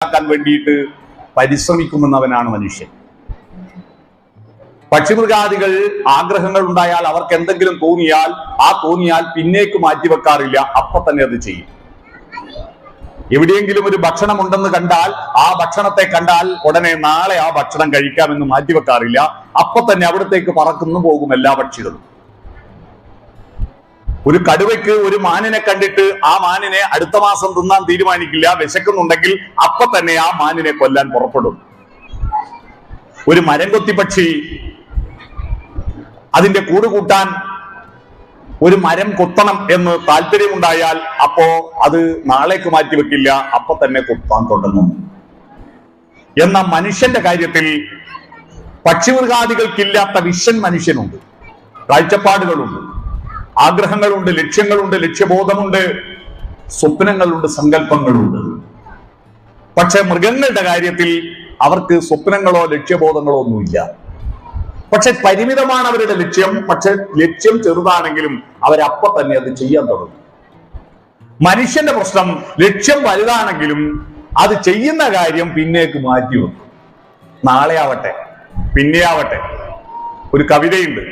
മനസ്സിലാക്കാൻ വേണ്ടിയിട്ട് പരിശ്രമിക്കുമെന്നവനാണ് മനുഷ്യൻ. പക്ഷിമൃഗാദികൾ ആഗ്രഹങ്ങൾ ഉണ്ടായാൽ, അവർക്ക് എന്തെങ്കിലും തോന്നിയാൽ പിന്നേക്ക് മാറ്റിവെക്കാറില്ല, അപ്പൊ തന്നെ അത് ചെയ്യും. എവിടെയെങ്കിലും ഒരു ഭക്ഷണം ഉണ്ടെന്ന് കണ്ടാൽ, ആ ഭക്ഷണത്തെ കണ്ടാൽ ഉടനെ നാളെ ആ ഭക്ഷണം കഴിക്കാമെന്ന് മാറ്റിവെക്കാറില്ല, അപ്പൊ തന്നെ അവിടത്തേക്ക് പറക്കുന്നു പോകും എല്ലാ പക്ഷികളും. ഒരു കടുവയ്ക്ക് ഒരു മാനിനെ കണ്ടിട്ട് ആ മാനിനെ അടുത്ത മാസം തിന്നാൻ തീരുമാനിക്കില്ല. വിശക്കുന്നുണ്ടെങ്കിൽ അപ്പൊ തന്നെ ആ മാനിനെ കൊല്ലാൻ പുറപ്പെടും. ഒരു മരം കൊത്തി പക്ഷി അതിന്റെ കൂട് കൂട്ടാൻ ഒരു മരം കൊത്തണം എന്ന് താല്പര്യമുണ്ടായാൽ അപ്പോ അത് നാളേക്ക് മാറ്റിവെക്കില്ല, അപ്പൊ തന്നെ കൊത്താൻ തുടങ്ങും. എന്നാൽ മനുഷ്യന്റെ കാര്യത്തിൽ പക്ഷിമൃഗാദികൾക്കില്ലാത്ത വിഷൻ മനുഷ്യനുണ്ട്. കാഴ്ചപ്പാടുകളുണ്ട്, ആഗ്രഹങ്ങളുണ്ട്, ലക്ഷ്യങ്ങളുണ്ട്, ലക്ഷ്യബോധമുണ്ട്, സ്വപ്നങ്ങളുണ്ട്, സങ്കല്പങ്ങളുണ്ട്. പക്ഷെ മൃഗങ്ങളുടെ കാര്യത്തിൽ അവർക്ക് സ്വപ്നങ്ങളോ ലക്ഷ്യബോധങ്ങളോ ഒന്നുമില്ല. പക്ഷെ പരിമിതമാണ് അവരുടെ ലക്ഷ്യം. പക്ഷെ ലക്ഷ്യം ചെറുതാണെങ്കിലും അവരപ്പൊ തന്നെ അത് ചെയ്യാൻ തുടങ്ങും. മനുഷ്യന്റെ പ്രശ്നം ലക്ഷ്യം വലുതാണെങ്കിലും അത് ചെയ്യുന്ന കാര്യം പിന്നേക്ക് മാറ്റിവെക്കും. നാളെ ആവട്ടെ, പിന്നെ ആവട്ടെ. ഒരു കവിതയുണ്ട്,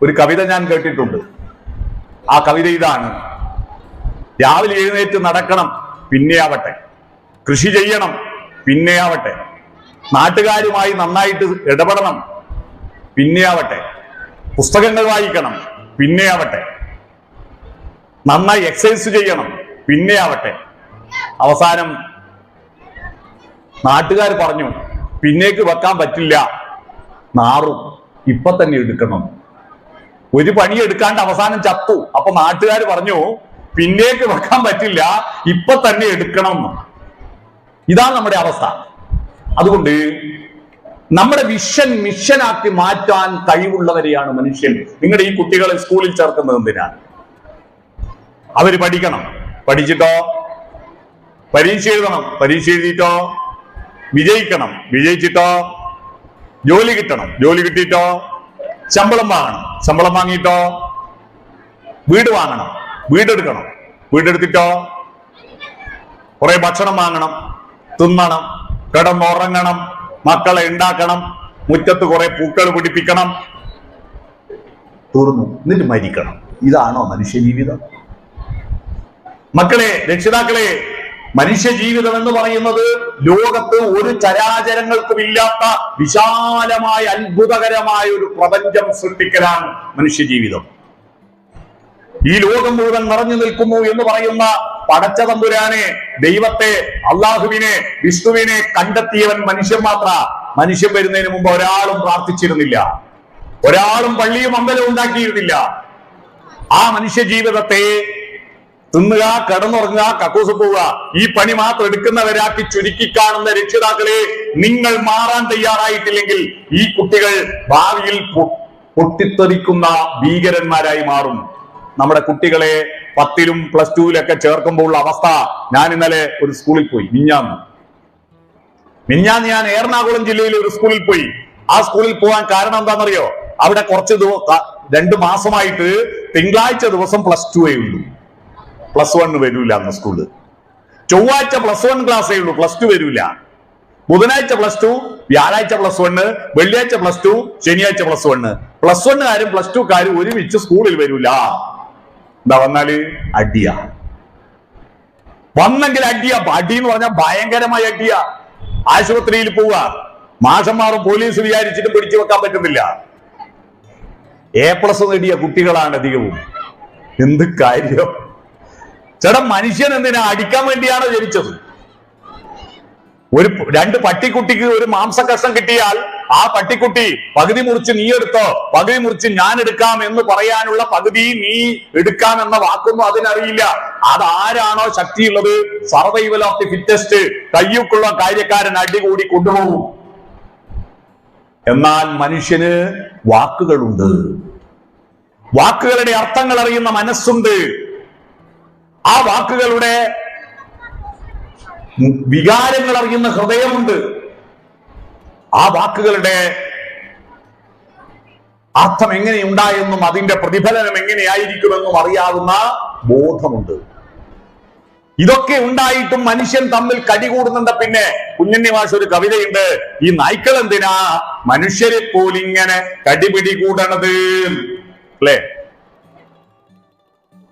ഒരു കവിത ഞാൻ കേട്ടിട്ടുണ്ട്. ആ കവിത ഇതാണ്: രാവിലെ എഴുന്നേറ്റ് നടക്കണം, പിന്നെ ആവട്ടെ. കൃഷി ചെയ്യണം, പിന്നെ ആവട്ടെ. നാട്ടുകാരുമായി നന്നായിട്ട് ഇടപെടണം, പിന്നെ ആവട്ടെ. പുസ്തകങ്ങൾ വായിക്കണം, പിന്നെ ആവട്ടെ. നന്നായി എക്സസൈസ് ചെയ്യണം, പിന്നെ ആവട്ടെ. അവസാനം നാട്ടുകാർ പറഞ്ഞു, പിന്നേക്ക് വെക്കാൻ പറ്റില്ല, നാറും, ഇപ്പൊ തന്നെ എടുക്കണം. ഒരു പണി എടുക്കാണ്ട് അവസാനം ചത്തു. അപ്പൊ നാട്ടുകാർ പറഞ്ഞു, പിന്നേക്ക് വെക്കാൻ പറ്റില്ല, ഇപ്പൊ തന്നെ എടുക്കണം. ഇതാണ് നമ്മുടെ അവസ്ഥ. അതുകൊണ്ട് നമ്മുടെ വിഷൻ മിഷനാക്കി മാറ്റാൻ കഴിവുള്ളവരെയാണ് മനുഷ്യൻ. നിങ്ങളുടെ ഈ കുട്ടികളെ സ്കൂളിൽ ചേർക്കുന്നത് എന്തിനാണ്? അവര് പഠിക്കണം, പഠിച്ചിട്ടോ പരീക്ഷ എഴുതണം, പരീക്ഷ എഴുതിയിട്ടോ വിജയിക്കണം, വിജയിച്ചിട്ടോ ജോലി കിട്ടണം, ജോലി കിട്ടിയിട്ടോ ശമ്പളം വാങ്ങണം, ശമ്പളം വാങ്ങിയിട്ടോ വീട് വാങ്ങണം, വീടെടുക്കണം, വീടെടുത്തിട്ടോ കുറെ ഭക്ഷണം വാങ്ങണം, തിന്നണം, കിടന്നുറങ്ങണം, മക്കളെ ഉണ്ടാക്കണം, മുറ്റത്ത് കുറെ പൂക്കൾ പിടിപ്പിക്കണം, തീർന്നു, എന്നിട്ട് മരിക്കണം. ഇതാണോ മനുഷ്യജീവിതം? മക്കളെ, രക്ഷിതാക്കളെ, മനുഷ്യജീവിതം എന്ന് പറയുന്നത് ലോകത്ത് ഒരു ചരാചരങ്ങൾക്കും ഇല്ലാത്ത വിശാലമായ അത്ഭുതകരമായ ഒരു പ്രപഞ്ചം സൃഷ്ടിക്കലാണ് മനുഷ്യജീവിതം. ഈ ലോകം മുഴുവൻ നിറഞ്ഞു നിൽക്കുന്നു എന്ന് പറയുന്ന പടച്ച തമ്പുരാനെ, ദൈവത്തെ, അള്ളാഹുവിനെ, വിഷ്ണുവിനെ കണ്ടെത്തിയവൻ മനുഷ്യൻ മാത്ര. മനുഷ്യൻ വരുന്നതിന് മുമ്പ് ഒരാളും പ്രാർത്ഥിച്ചിരുന്നില്ല, ഒരാളും പള്ളിയും അമ്പലവും ഉണ്ടാക്കിയിരുന്നില്ല. ആ മനുഷ്യ ജീവിതത്തെ തിന്നുക, കിടന്നുറങ്ങുക, കക്കൂസ് പോവുക, ഈ പണി മാത്രം എടുക്കുന്നവരാക്കി ചുരുക്കി കാണുന്ന രക്ഷിതാക്കളെ, നിങ്ങൾ മാറാൻ തയ്യാറായിട്ടില്ലെങ്കിൽ ഈ കുട്ടികൾ ഭാവിയിൽ പൊട്ടിത്തെറിക്കുന്ന ഭീകരന്മാരായി മാറും. നമ്മുടെ കുട്ടികളെ 10ലും +2 ചേർക്കുമ്പോൾ ഉള്ള അവസ്ഥ. ഞാൻ ഇന്നലെ ഒരു സ്കൂളിൽ പോയി, മിഞ്ഞാന്ന് ഞാൻ എറണാകുളം ജില്ലയിലെ ഒരു സ്കൂളിൽ പോയി. ആ സ്കൂളിൽ പോകാൻ കാരണം എന്താണെന്നറിയോ? അവിടെ കുറച്ച് 2 മാസമായിട്ട് തിങ്കളാഴ്ച ദിവസം +2 ഉള്ളൂ, +1 വരൂല അന്ന് സ്കൂള്. ചൊവ്വാഴ്ച +1 ക്ലാസ്സേ ഉള്ളൂ, +2 വരൂല. ബുധനാഴ്ച +2, വ്യാഴാഴ്ച +1, വെള്ളിയാഴ്ച +2, ശനിയാഴ്ച +1. +1കാരും +2കാരും ഒരുമിച്ച് സ്കൂളിൽ വരൂല. എന്താ വന്നാല് അടിയ, വന്നെങ്കിൽ അടിയ. അടി എന്ന് പറഞ്ഞാൽ ഭയങ്കരമായ അടിയ. ആശുപത്രിയിൽ പോവുക, മാഷന്മാരും പോലീസ് വിചാരിച്ചിട്ട് പിടിച്ചു വെക്കാൻ പറ്റുന്നില്ല. A+ നേടിയ കുട്ടികളാണ് അധികവും. എന്ത് കാര്യം ചേട്ടാ? മനുഷ്യൻ എന്തിനാ അടിക്കാൻ വേണ്ടിയാണോ ജനിച്ചത്? 2 പട്ടിക്കുട്ടിക്ക് ഒരു മാംസകഷ്ണം കിട്ടിയാൽ ആ പട്ടിക്കുട്ടി പകുതി മുറിച്ച് നീ എടുത്തോ, പകുതി മുറിച്ച് ഞാൻ എടുക്കാം എന്ന് പറയാനുള്ള, പകുതി നീ എടുക്കാം എന്ന വാക്കൊന്നും അതിനറിയില്ല. അതാരാണോ ശക്തിയുള്ളത്, സർവൈവൽ ഓഫ് ദി ഫിറ്റസ്റ്റ്, കയ്യൂക്കുള്ള കാര്യക്കാരൻ അടികൂടി കൊണ്ടുപോകും. എന്നാൽ മനുഷ്യന് വാക്കുകളുണ്ട്, വാക്കുകളുടെ അർത്ഥങ്ങൾ അറിയുന്ന മനസ്സുണ്ട്, ആ വാക്കുകളുടെ വികാരങ്ങൾ അറിയുന്ന ഹൃദയമുണ്ട്, ആ വാക്കുകളുടെ അർത്ഥം എങ്ങനെയുണ്ടായെന്നും അതിന്റെ പ്രതിഫലനം എങ്ങനെയായിരിക്കുമെന്നും അറിയാവുന്ന ബോധമുണ്ട്. ഇതൊക്കെ ഉണ്ടായിട്ടും മനുഷ്യൻ തമ്മിൽ കടികൂടുന്നുണ്ട്. പിന്നെ കുഞ്ഞുണ്ണി മാഷ് ഒരു കവിതയുണ്ട്, ഈ നായ്ക്കൾ എന്തിനാ മനുഷ്യരെ പോലിങ്ങനെ കടിപിടി കൂടണത് അല്ലേ?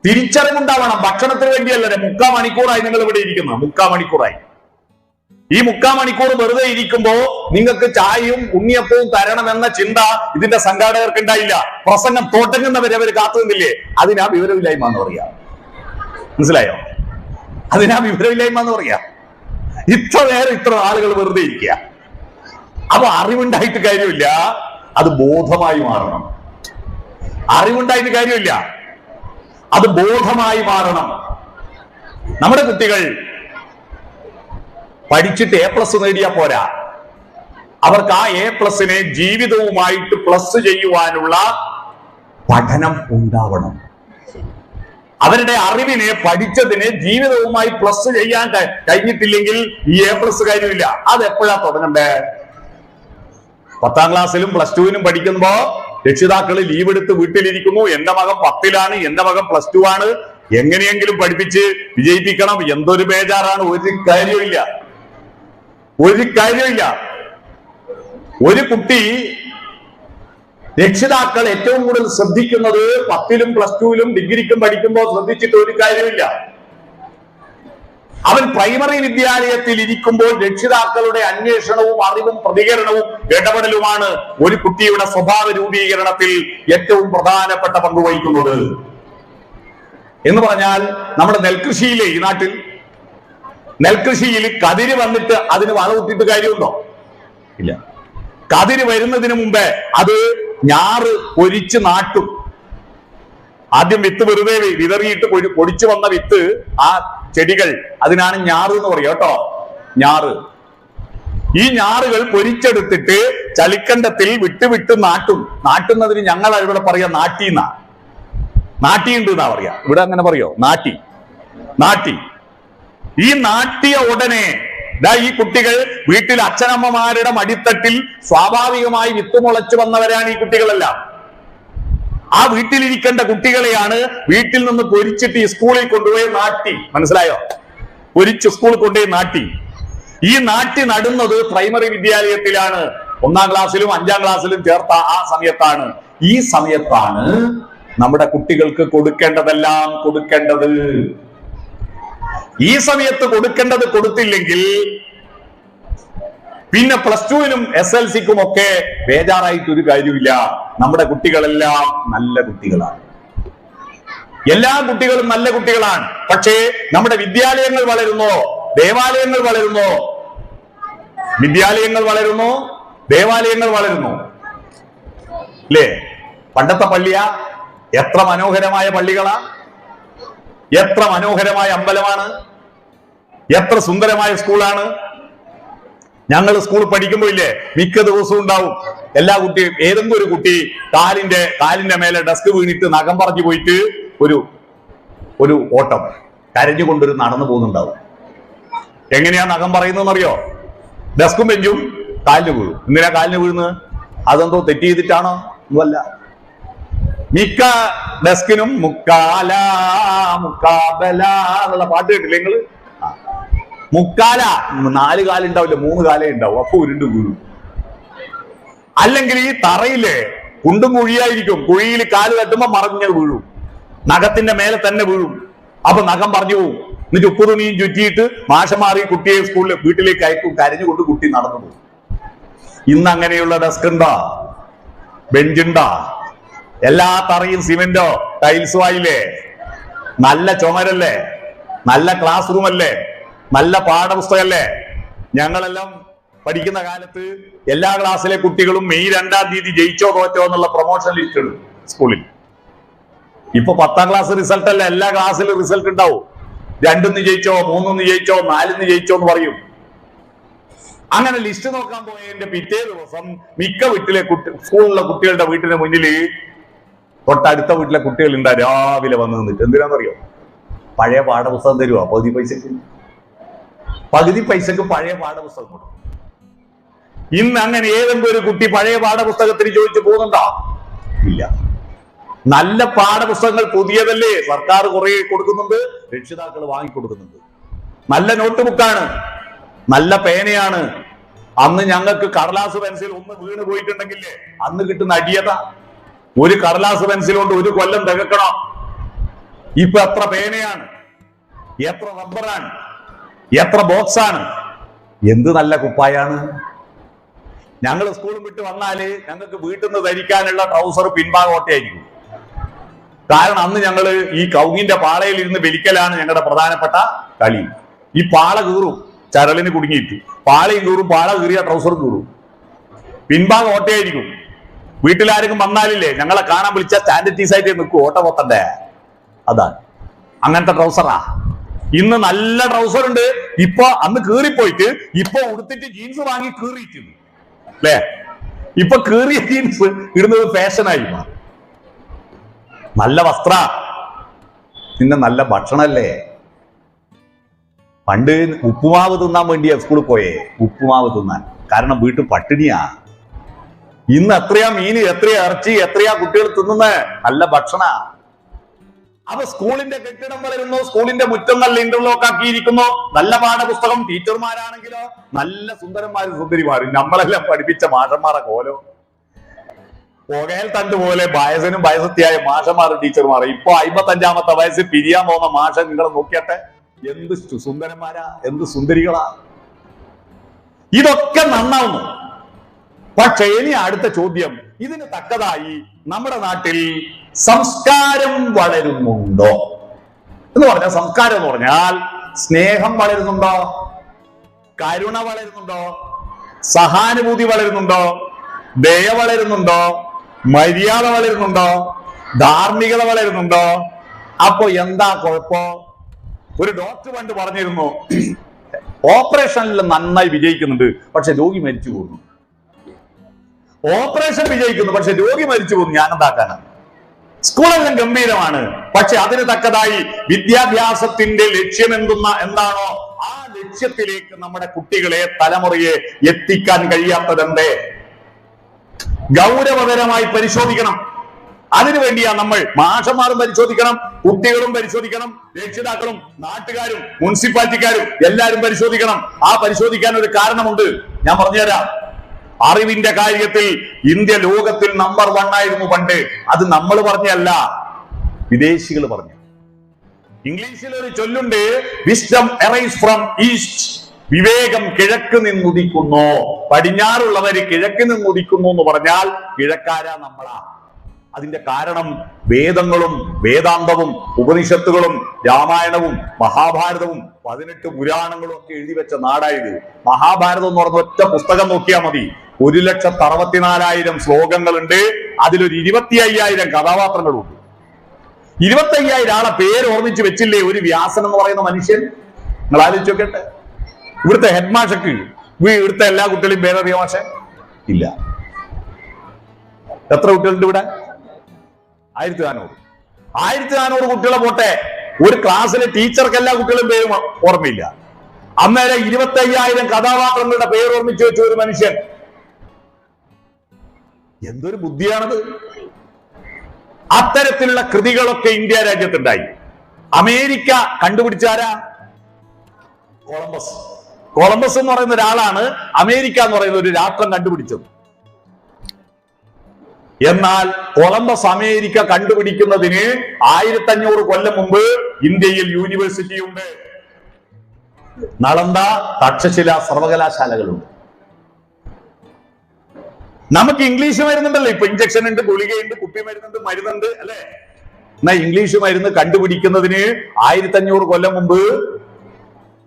തിരിച്ചറിവുണ്ടാവണം. ഭക്ഷണത്തിന് വേണ്ടിയല്ലേ 3/4 മണിക്കൂറായി നിങ്ങൾ ഇവിടെ ഇരിക്കുന്നത്. 3/4 മണിക്കൂറായി. ഈ 3/4 മണിക്കൂർ വെറുതെ ഇരിക്കുമ്പോ നിങ്ങൾക്ക് ചായയും ഉണ്ണിയപ്പവും തരണമെന്ന ചിന്ത ഇതിന്റെ സംഘാടകർക്ക് ഉണ്ടായില്ല. പ്രസംഗം തോട്ടങ്ങുന്നവരെ അവർ കാത്തു നിന്നില്ലേ? അതിനാ വിവരമില്ലായ്മ എന്ന് പറയാ. മനസ്സിലായോ? അതിനാ വിവരമില്ലായ്മ എന്ന് പറയാ. ഇത്ര നേരം ഇത്ര ആളുകൾ വെറുതെ ഇരിക്കുക. അപ്പൊ അറിവുണ്ടായിട്ട് കാര്യമില്ല, അത് ബോധമായി മാറണം. അറിവുണ്ടായിട്ട് കാര്യമില്ല, അത് ബോധമായി മാറണം. നമ്മുടെ കുട്ടികൾ പഠിച്ചിട്ട് A+ നേടിയാ പോരാ, അവർക്ക് ആ A+നെ ജീവിതവുമായിട്ട് പ്ലസ് ചെയ്യുവാനുള്ള പഠനം ഉണ്ടാവണം. അവരുടെ അറിവിനെ, പഠിച്ചതിനെ ജീവിതവുമായി പ്ലസ് ചെയ്യാൻ കഴിഞ്ഞിട്ടില്ലെങ്കിൽ ഈ A+ കാര്യമില്ല. അത് എപ്പോഴാ തുടങ്ങണ്ടേ? 10ാം ക്ലാസ്സിലും +2-നും പഠിക്കുമ്പോ രക്ഷിതാക്കൾ ലീവ് എടുത്ത് വീട്ടിലിരിക്കുന്നു. എന്റെ മകൻ 10ലാണ്, എന്റെ മകൻ +2 ആണ്, എങ്ങനെയെങ്കിലും പഠിപ്പിച്ച് വിജയിപ്പിക്കണം. എന്തൊരു ബേജാറാണ്. ഒരു കാര്യമില്ല, ഒരു കാര്യമില്ല. ഒരു കുട്ടി, രക്ഷിതാക്കൾ ഏറ്റവും കൂടുതൽ ശ്രദ്ധിക്കുന്നത് 10ലും +2ലും ഡിഗ്രിക്കും പഠിക്കുമ്പോൾ ശ്രദ്ധിച്ചിട്ട് ഒരു കാര്യമില്ല. അവൻ പ്രൈമറി വിദ്യാലയത്തിൽ ഇരിക്കുമ്പോൾ രക്ഷിതാക്കളുടെ അന്വേഷണവും അറിവും പ്രതികരണവും ഇടപെടലുമാണ് ഒരു കുട്ടിയുടെ സ്വഭാവ രൂപീകരണത്തിൽ ഏറ്റവും പ്രധാനപ്പെട്ട പങ്ക് വഹിക്കുന്നത്. എന്ന് പറഞ്ഞാൽ നമ്മുടെ നെൽകൃഷിയിലെ, ഈ നാട്ടിൽ നെൽകൃഷിയിൽ കതിര് വന്നിട്ട് അതിന് വളമിട്ടിട്ട് കാര്യമുണ്ടോ? ഇല്ല. കതിര് വരുന്നതിന് മുമ്പേ അത് ഞാറ് പൊരിച്ച് നാട്ടും. ആദ്യം വിത്ത് വെറുതെ വിതറിയിട്ട് പൊടിച്ചു വന്ന വിത്ത്, ആ ചെടികൾ, അതിനാണ് ഞാറ് എന്ന് പറയുക കേട്ടോ. ഞാറ്. ഈ ഞാറുകൾ പൊരിച്ചെടുത്തിട്ട് ചളിക്കണ്ടത്തിൽ വിട്ട് നാട്ടും. നാട്ടുന്നതിന് ഞങ്ങൾ ഇവിടെ പറയാ നാട്ടീന്ന. നാട്ടിയുണ്ട് എന്നാ പറയാ. ഇവിടെ അങ്ങനെ പറയോ? നാട്ടി. ഈ നാട്ടിയ ഉടനെ ഈ കുട്ടികൾ വീട്ടിൽ അച്ഛനമ്മമാരുടെ മടിത്തട്ടിൽ സ്വാഭാവികമായി വിത്ത് മുളച്ചു വന്നവരാണ് ഈ കുട്ടികളെല്ലാം. ആ വീട്ടിലിരിക്കേണ്ട കുട്ടികളെയാണ് വീട്ടിൽ നിന്ന് പൊരിച്ചിട്ട് ഈ സ്കൂളിൽ കൊണ്ടുപോയി നാട്ടി. മനസ്സിലായോ? പൊരിച്ച് സ്കൂളിൽ കൊണ്ടുപോയി നാട്ടി. ഈ നാട്ടി നടുന്നത് പ്രൈമറി വിദ്യാലയത്തിലാണ്. 1ാം ക്ലാസ്സിലും 5ാം ക്ലാസ്സിലും ചേർത്ത ആ സമയത്താണ്. ഈ സമയത്താണ് നമ്മുടെ കുട്ടികൾക്ക് കൊടുക്കേണ്ടതെല്ലാം കൊടുക്കേണ്ടത്. ഈ സമയത്ത് കൊടുക്കേണ്ടത് കൊടുത്തില്ലെങ്കിൽ പിന്നെ +2-നും SLC-ക്കും ഒക്കെ ബേജാറായിട്ട് ഒരു കാര്യമില്ല. നമ്മുടെ കുട്ടികളെല്ലാം നല്ല കുട്ടികളാണ്. എല്ലാ കുട്ടികളും നല്ല കുട്ടികളാണ്. പക്ഷേ നമ്മുടെ വിദ്യാലയങ്ങൾ വളരുന്നോ, ദേവാലയങ്ങൾ വളരുന്നോ? വിദ്യാലയങ്ങൾ വളരുന്നു, ദേവാലയങ്ങൾ വളരുന്നു അല്ലേ? പണ്ടത്തെ പള്ളിയാ? എത്ര മനോഹരമായ പള്ളികളാ, എത്ര മനോഹരമായ അമ്പലമാണ്, എത്ര സുന്ദരമായ സ്കൂളാണ്. ഞങ്ങൾ സ്കൂൾ പഠിക്കുമ്പോ ഇല്ലേ, മിക്ക ദിവസവും ഉണ്ടാവും എല്ലാ കുട്ടിയും, ഏതെങ്കിലും ഒരു കുട്ടി കാലിന്റെ മേലെ ഡെസ്ക് വീണിട്ട് നഖം പറഞ്ഞു പോയിട്ട് ഒരു ഓട്ടം കരഞ്ഞുകൊണ്ടൊരു നടന്നു പോകുന്നുണ്ടാവും. എങ്ങനെയാ നഖം പറയുന്നറിയോ? ഡെസ്കും ബെഞ്ചും കാലിന് വീഴും. എന്തിനാ കാലിന് വീഴുന്നത്? അതെന്തോ തെറ്റ് ചെയ്തിട്ടാണോ? ഒന്നുമല്ല. മിക്ക ഡെസ്കിനും മുക്കാല മുക്കാബല എന്നുള്ള പാട്ട് കേട്ടില്ലേ നിങ്ങള്? മുക്കാല 4 കാലുണ്ടാവില്ല, 3 കാലേ ഉണ്ടാവും. അപ്പൊ ഉരുണ്ട് വീഴും. അല്ലെങ്കിൽ ഈ തറയില്ലേ കുണ്ടും കുഴിയായിരിക്കും, കുഴിയിൽ കാല് തട്ടുമ്പോ മറിഞ്ഞ് വീഴും, നഖത്തിന്റെ മേലെ തന്നെ വീഴും. അപ്പൊ നഖം പറഞ്ഞു പോകും. എന്നിട്ട് ഉപ്പ് തുണിയും ചുറ്റിയിട്ട് മാഷമാറി കുട്ടിയെ സ്കൂളിൽ വീട്ടിലേക്ക് അയക്കും. കരഞ്ഞുകൊണ്ട് കുട്ടി നടന്നു പോകും. ഇന്ന് അങ്ങനെയുള്ള ഡെസ്ക് ഉണ്ടോ? ബെഞ്ചുണ്ടോ? എല്ലാ തറയും സിമെന്റോ ടൈൽസോ ആയില്ലേ? നല്ല ചുമരല്ലേ? നല്ല ക്ലാസ് റൂം അല്ലേ? നല്ല പാഠപുസ്തകല്ലേ? ഞങ്ങളെല്ലാം പഠിക്കുന്ന കാലത്ത് എല്ലാ ക്ലാസ്സിലെ കുട്ടികളും മെയ് 2-ാം തീയതി ജയിച്ചോ തോറ്റോ എന്നുള്ള പ്രൊമോഷൻ ലിസ്റ്റ് ഇടും സ്കൂളിൽ. ഇപ്പൊ 10ാം ക്ലാസ് റിസൾട്ട് അല്ല, എല്ലാ ക്ലാസ്സിലും റിസൾട്ട് ഉണ്ടാവും. 2-ന്ന് ജയിച്ചോ, 3-ന്ന് ജയിച്ചോ, 4-ന്ന് ജയിച്ചോ എന്ന് പറയും. അങ്ങനെ ലിസ്റ്റ് നോക്കാൻ പോയതിന്റെ പിറ്റേ ദിവസം മിക്ക വീട്ടിലെ സ്കൂളിലെ കുട്ടികളുടെ വീട്ടിന് മുന്നിൽ തൊട്ടടുത്ത വീട്ടിലെ കുട്ടികൾ ഉണ്ടാ രാവിലെ വന്ന് നിന്നിട്ട് എന്തിനാണെന്നറിയോ? പഴയ പാഠപുസ്തകം തരുവാ. പകുതി പൈസക്ക് പഴയ പാഠപുസ്തകം കൊടുക്കും. ഇന്ന് അങ്ങനെ ഏതെങ്കിലും ഒരു കുട്ടി പഴയ പാഠപുസ്തകത്തിന് ചോദിച്ചു പോകുന്നുണ്ടോ? ഇല്ല. നല്ല പാഠപുസ്തകങ്ങൾ പുതിയതല്ലേ, സർക്കാർ കുറെ കൊടുക്കുന്നുണ്ട്, രക്ഷിതാക്കൾ വാങ്ങിക്കൊടുക്കുന്നുണ്ട്. നല്ല നോട്ട് ബുക്കാണ്, നല്ല പേനയാണ്. അന്ന് ഞങ്ങൾക്ക് കടലാസ് പെൻസിൽ ഒന്ന് വീണ് പോയിട്ടുണ്ടെങ്കിലേ അന്ന് കിട്ടുന്ന അടിയത. ഒരു കടലാസ് പെൻസിൽ കൊണ്ട് ഒരു കൊല്ലം തികക്കണം. ഇപ്പൊ എത്ര പേനയാണ്, എത്ര റബ്ബറാണ്, എത്ര ബോക്സാണ്, എന്ത് നല്ല കുപ്പായാണ്. ഞങ്ങൾ സ്കൂളും വിട്ട് വന്നാല് ഞങ്ങൾക്ക് വീട്ടിൽ നിന്ന് ധരിക്കാനുള്ള ട്രൗസർ പിൻഭാഗോട്ടയായിരിക്കും. കാരണം അന്ന് ഞങ്ങള് ഈ കൗങ്ങിന്റെ പാളയിൽ ഇരുന്ന് വലിക്കലാണ് ഞങ്ങളുടെ പ്രധാനപ്പെട്ട കളി. ഈ പാള കീറും, ചരളിന് കുടുങ്ങിയിട്ട് പാളയും കീറും, പാള കീറിയ ട്രൗസർ കീറും, പിൻഭാഗം ഓട്ടയായിരിക്കും. വീട്ടിലാരെങ്കിലും വന്നാലില്ലേ ഞങ്ങളെ കാണാൻ വിളിച്ച സ്റ്റാൻഡർഡൈസ് ആയിട്ട് നിൽക്കും, ഓട്ട പൊത്തണ്ടേ. അതാണ് അങ്ങനത്തെ ട്രൗസറാ. ഇന്ന് നല്ല ട്രൗസർ ഉണ്ട്. ഇപ്പൊ അന്ന് കീറിപ്പോയിട്ട് ഇപ്പൊ ഉടുത്തിട്ട് ജീൻസ് വാങ്ങി കീറിയിട്ടുണ്ട് അല്ലേ. ഇപ്പൊ കീറിയ ജീൻസ് ഇടുന്നത് ഫാഷനായി മാറി. നല്ല വസ്ത്ര, പിന്നെ നല്ല ഭക്ഷണല്ലേ. പണ്ട് ഉപ്പുമാവ് തിന്നാൻ വേണ്ടിയാ സ്കൂളിൽ പോയേ, ഉപ്പുമാവ് തിന്നാൻ. കാരണം വീട്ടിൽ പട്ടിണിയാ. ഇന്ന് എത്രയാ മീന്, എത്രയാ ഇറച്ചി, എത്രയാ കുട്ടികൾ തിന്നുന്നത്, നല്ല ഭക്ഷണ. അപ്പൊ സ്കൂളിന്റെ കെട്ടിടം വളരുന്നു, സ്കൂളിന്റെ മുറ്റങ്ങളിൽ ഇന്റർലോക്ക് ആക്കിയിരിക്കുന്നു, നല്ല പാഠപുസ്തകം, ടീച്ചർമാരാണെങ്കിലോ നല്ല സുന്ദരന്മാരും സുന്ദരിമാരും. നമ്മളെല്ലാം പഠിപ്പിച്ച മാഷന്മാരെ കോലോ പുകയൽ തണ്ട് പോലെ വയസ്സനും വയസ്സത്തിയായ മാഷന്മാരും ടീച്ചർമാരും. ഇപ്പൊ 55-ാമത്തെ വയസ്സിൽ പിരിയാൻ പോകുന്ന മാഷ നിങ്ങൾ നോക്കിയട്ടെ, എന്ത് സുന്ദരന്മാരാ, എന്ത് സുന്ദരികളാ. ഇതൊക്കെ നന്നാവുന്നു. പക്ഷേ ഇനി അടുത്ത ചോദ്യം, ഇതിന് തക്കതായി നമ്മുടെ നാട്ടിൽ സംസ്കാരം വളരുന്നുണ്ടോ എന്ന് പറഞ്ഞാൽ, സംസ്കാരം എന്ന് പറഞ്ഞാൽ സ്നേഹം വളരുന്നുണ്ടോ, കരുണ വളരുന്നുണ്ടോ, സഹാനുഭൂതി വളരുന്നുണ്ടോ, ദയ വളരുന്നുണ്ടോ, മര്യാദ വളരുന്നുണ്ടോ, ധാർമ്മികത വളരുന്നുണ്ടോ? അപ്പൊ എന്താ കുഴപ്പം? ഒരു ഡോക്ടർ പണ്ട് പറഞ്ഞിരുന്നു, ഓപ്പറേഷനിൽ നന്നായി വിജയിക്കുന്നുണ്ട് പക്ഷെ രോഗി മരിച്ചു പോകുന്നു. ഓപ്പറേഷൻ വിജയിക്കുന്നു പക്ഷെ രോഗി മരിച്ചു പോകുന്നു, ഞാൻ എന്താക്കാനാണ്? സ്കൂളെല്ലാം ഗംഭീരമാണ്, പക്ഷെ അതിന് തക്കതായി വിദ്യാഭ്യാസത്തിന്റെ ലക്ഷ്യം എന്താണോ ആ ലക്ഷ്യത്തിലേക്ക് നമ്മുടെ കുട്ടികളെ, തലമുറയെ എത്തിക്കാൻ കഴിയാത്തതെന്തേ? ഗൗരവതരമായി പരിശോധിക്കണം. അതിനുവേണ്ടിയാ നമ്മൾ മാഷന്മാരും പരിശോധിക്കണം, കുട്ടികളും പരിശോധിക്കണം, രക്ഷിതാക്കളും നാട്ടുകാരും മുനിസിപ്പാലിറ്റിക്കാരും എല്ലാവരും പരിശോധിക്കണം. ആ പരിശോധിക്കാൻ ഒരു കാരണമുണ്ട്, ഞാൻ പറഞ്ഞുതരാം. അറിവിന്റെ കാര്യത്തിൽ ഇന്ത്യ ലോകത്തിൽ നമ്പർ 1 ആയിരുന്നു പണ്ട്. അത് നമ്മൾ പറഞ്ഞല്ല, വിദേശികൾ പറഞ്ഞു. ഇംഗ്ലീഷിൽ ഒരു ചൊല്ലുണ്ട്, വിസ്ഡം എറൈസ് ഫ്രം ഈസ്റ്റ്. വിവേകം കിഴക്ക് നിന്നുദിക്കുന്നു. പടിഞ്ഞാറുള്ളവര് കിഴക്ക് നിന്നുദിക്കുന്നു എന്ന് പറഞ്ഞാൽ കിഴക്കാരാ നമ്മളാ. അതിന്റെ കാരണം വേദങ്ങളും വേദാന്തവും ഉപനിഷത്തുകളും രാമായണവും മഹാഭാരതവും 18 പുരാണങ്ങളും ഒക്കെ എഴുതി വെച്ച നാടായത്. മഹാഭാരതം എന്ന് പറഞ്ഞ ഒറ്റ പുസ്തകം നോക്കിയാൽ മതി, 1,64,000 ശ്ലോകങ്ങളുണ്ട്. അതിലൊരു 25,000 കഥാപാത്രങ്ങളുണ്ട്. 25,000 ആളെ പേര് ഓർമ്മിച്ച് വെച്ചില്ലേ ഒരു വ്യാസൻ എന്ന് പറയുന്ന മനുഷ്യൻ? നിങ്ങൾ ആലോചിച്ച് നോക്കട്ടെ. ഇവിടുത്തെ ഹെഡ് മാഷക്ക് ഇവിടുത്തെ എല്ലാ കുട്ടികളെയും പേരറിയ മാഷ ഇല്ല. എത്ര കുട്ടികളുണ്ട് ഇവിടെ? 1400 കുട്ടികളെ പോട്ടെ, ഒരു ക്ലാസ്സിലെ ടീച്ചർക്ക് എല്ലാ കുട്ടികളും പേരും ഓർമ്മയില്ല. അന്നേരം 25,000 കഥാപാത്രങ്ങളുടെ പേര് ഓർമ്മിച്ച് വെച്ച ഒരു മനുഷ്യൻ. എന്തൊരു ബുദ്ധിയാണത്! അത്തരത്തിലുള്ള കൃതികളൊക്കെ ഇന്ത്യ രാജ്യത്തുണ്ടായി. അമേരിക്ക കണ്ടുപിടിച്ചാരാ? കൊളംബസ് എന്ന് പറയുന്ന ഒരാളാണ് അമേരിക്ക എന്ന് പറയുന്ന ഒരു രാഷ്ട്രം കണ്ടുപിടിച്ചത്. എന്നാൽ കൊളംബസ് അമേരിക്ക കണ്ടുപിടിക്കുന്നതിന് 1500 കൊല്ലം മുമ്പ് ഇന്ത്യയിൽ യൂണിവേഴ്സിറ്റി ഉണ്ട്, നളന്ദ, തക്ഷശില സർവകലാശാലകളുണ്ട്. നമുക്ക് ഇംഗ്ലീഷ് മരുന്നുണ്ടല്ലോ, ഇപ്പൊ ഇഞ്ചക്ഷൻ ഉണ്ട്, ഗുളികയുണ്ട്, കുപ്പി മരുന്നുണ്ട്, മരുന്നുണ്ട് അല്ലെ. എന്നാ ഇംഗ്ലീഷ് മരുന്ന് കണ്ടുപിടിക്കുന്നതിന് 1500 കൊല്ലം മുമ്പ്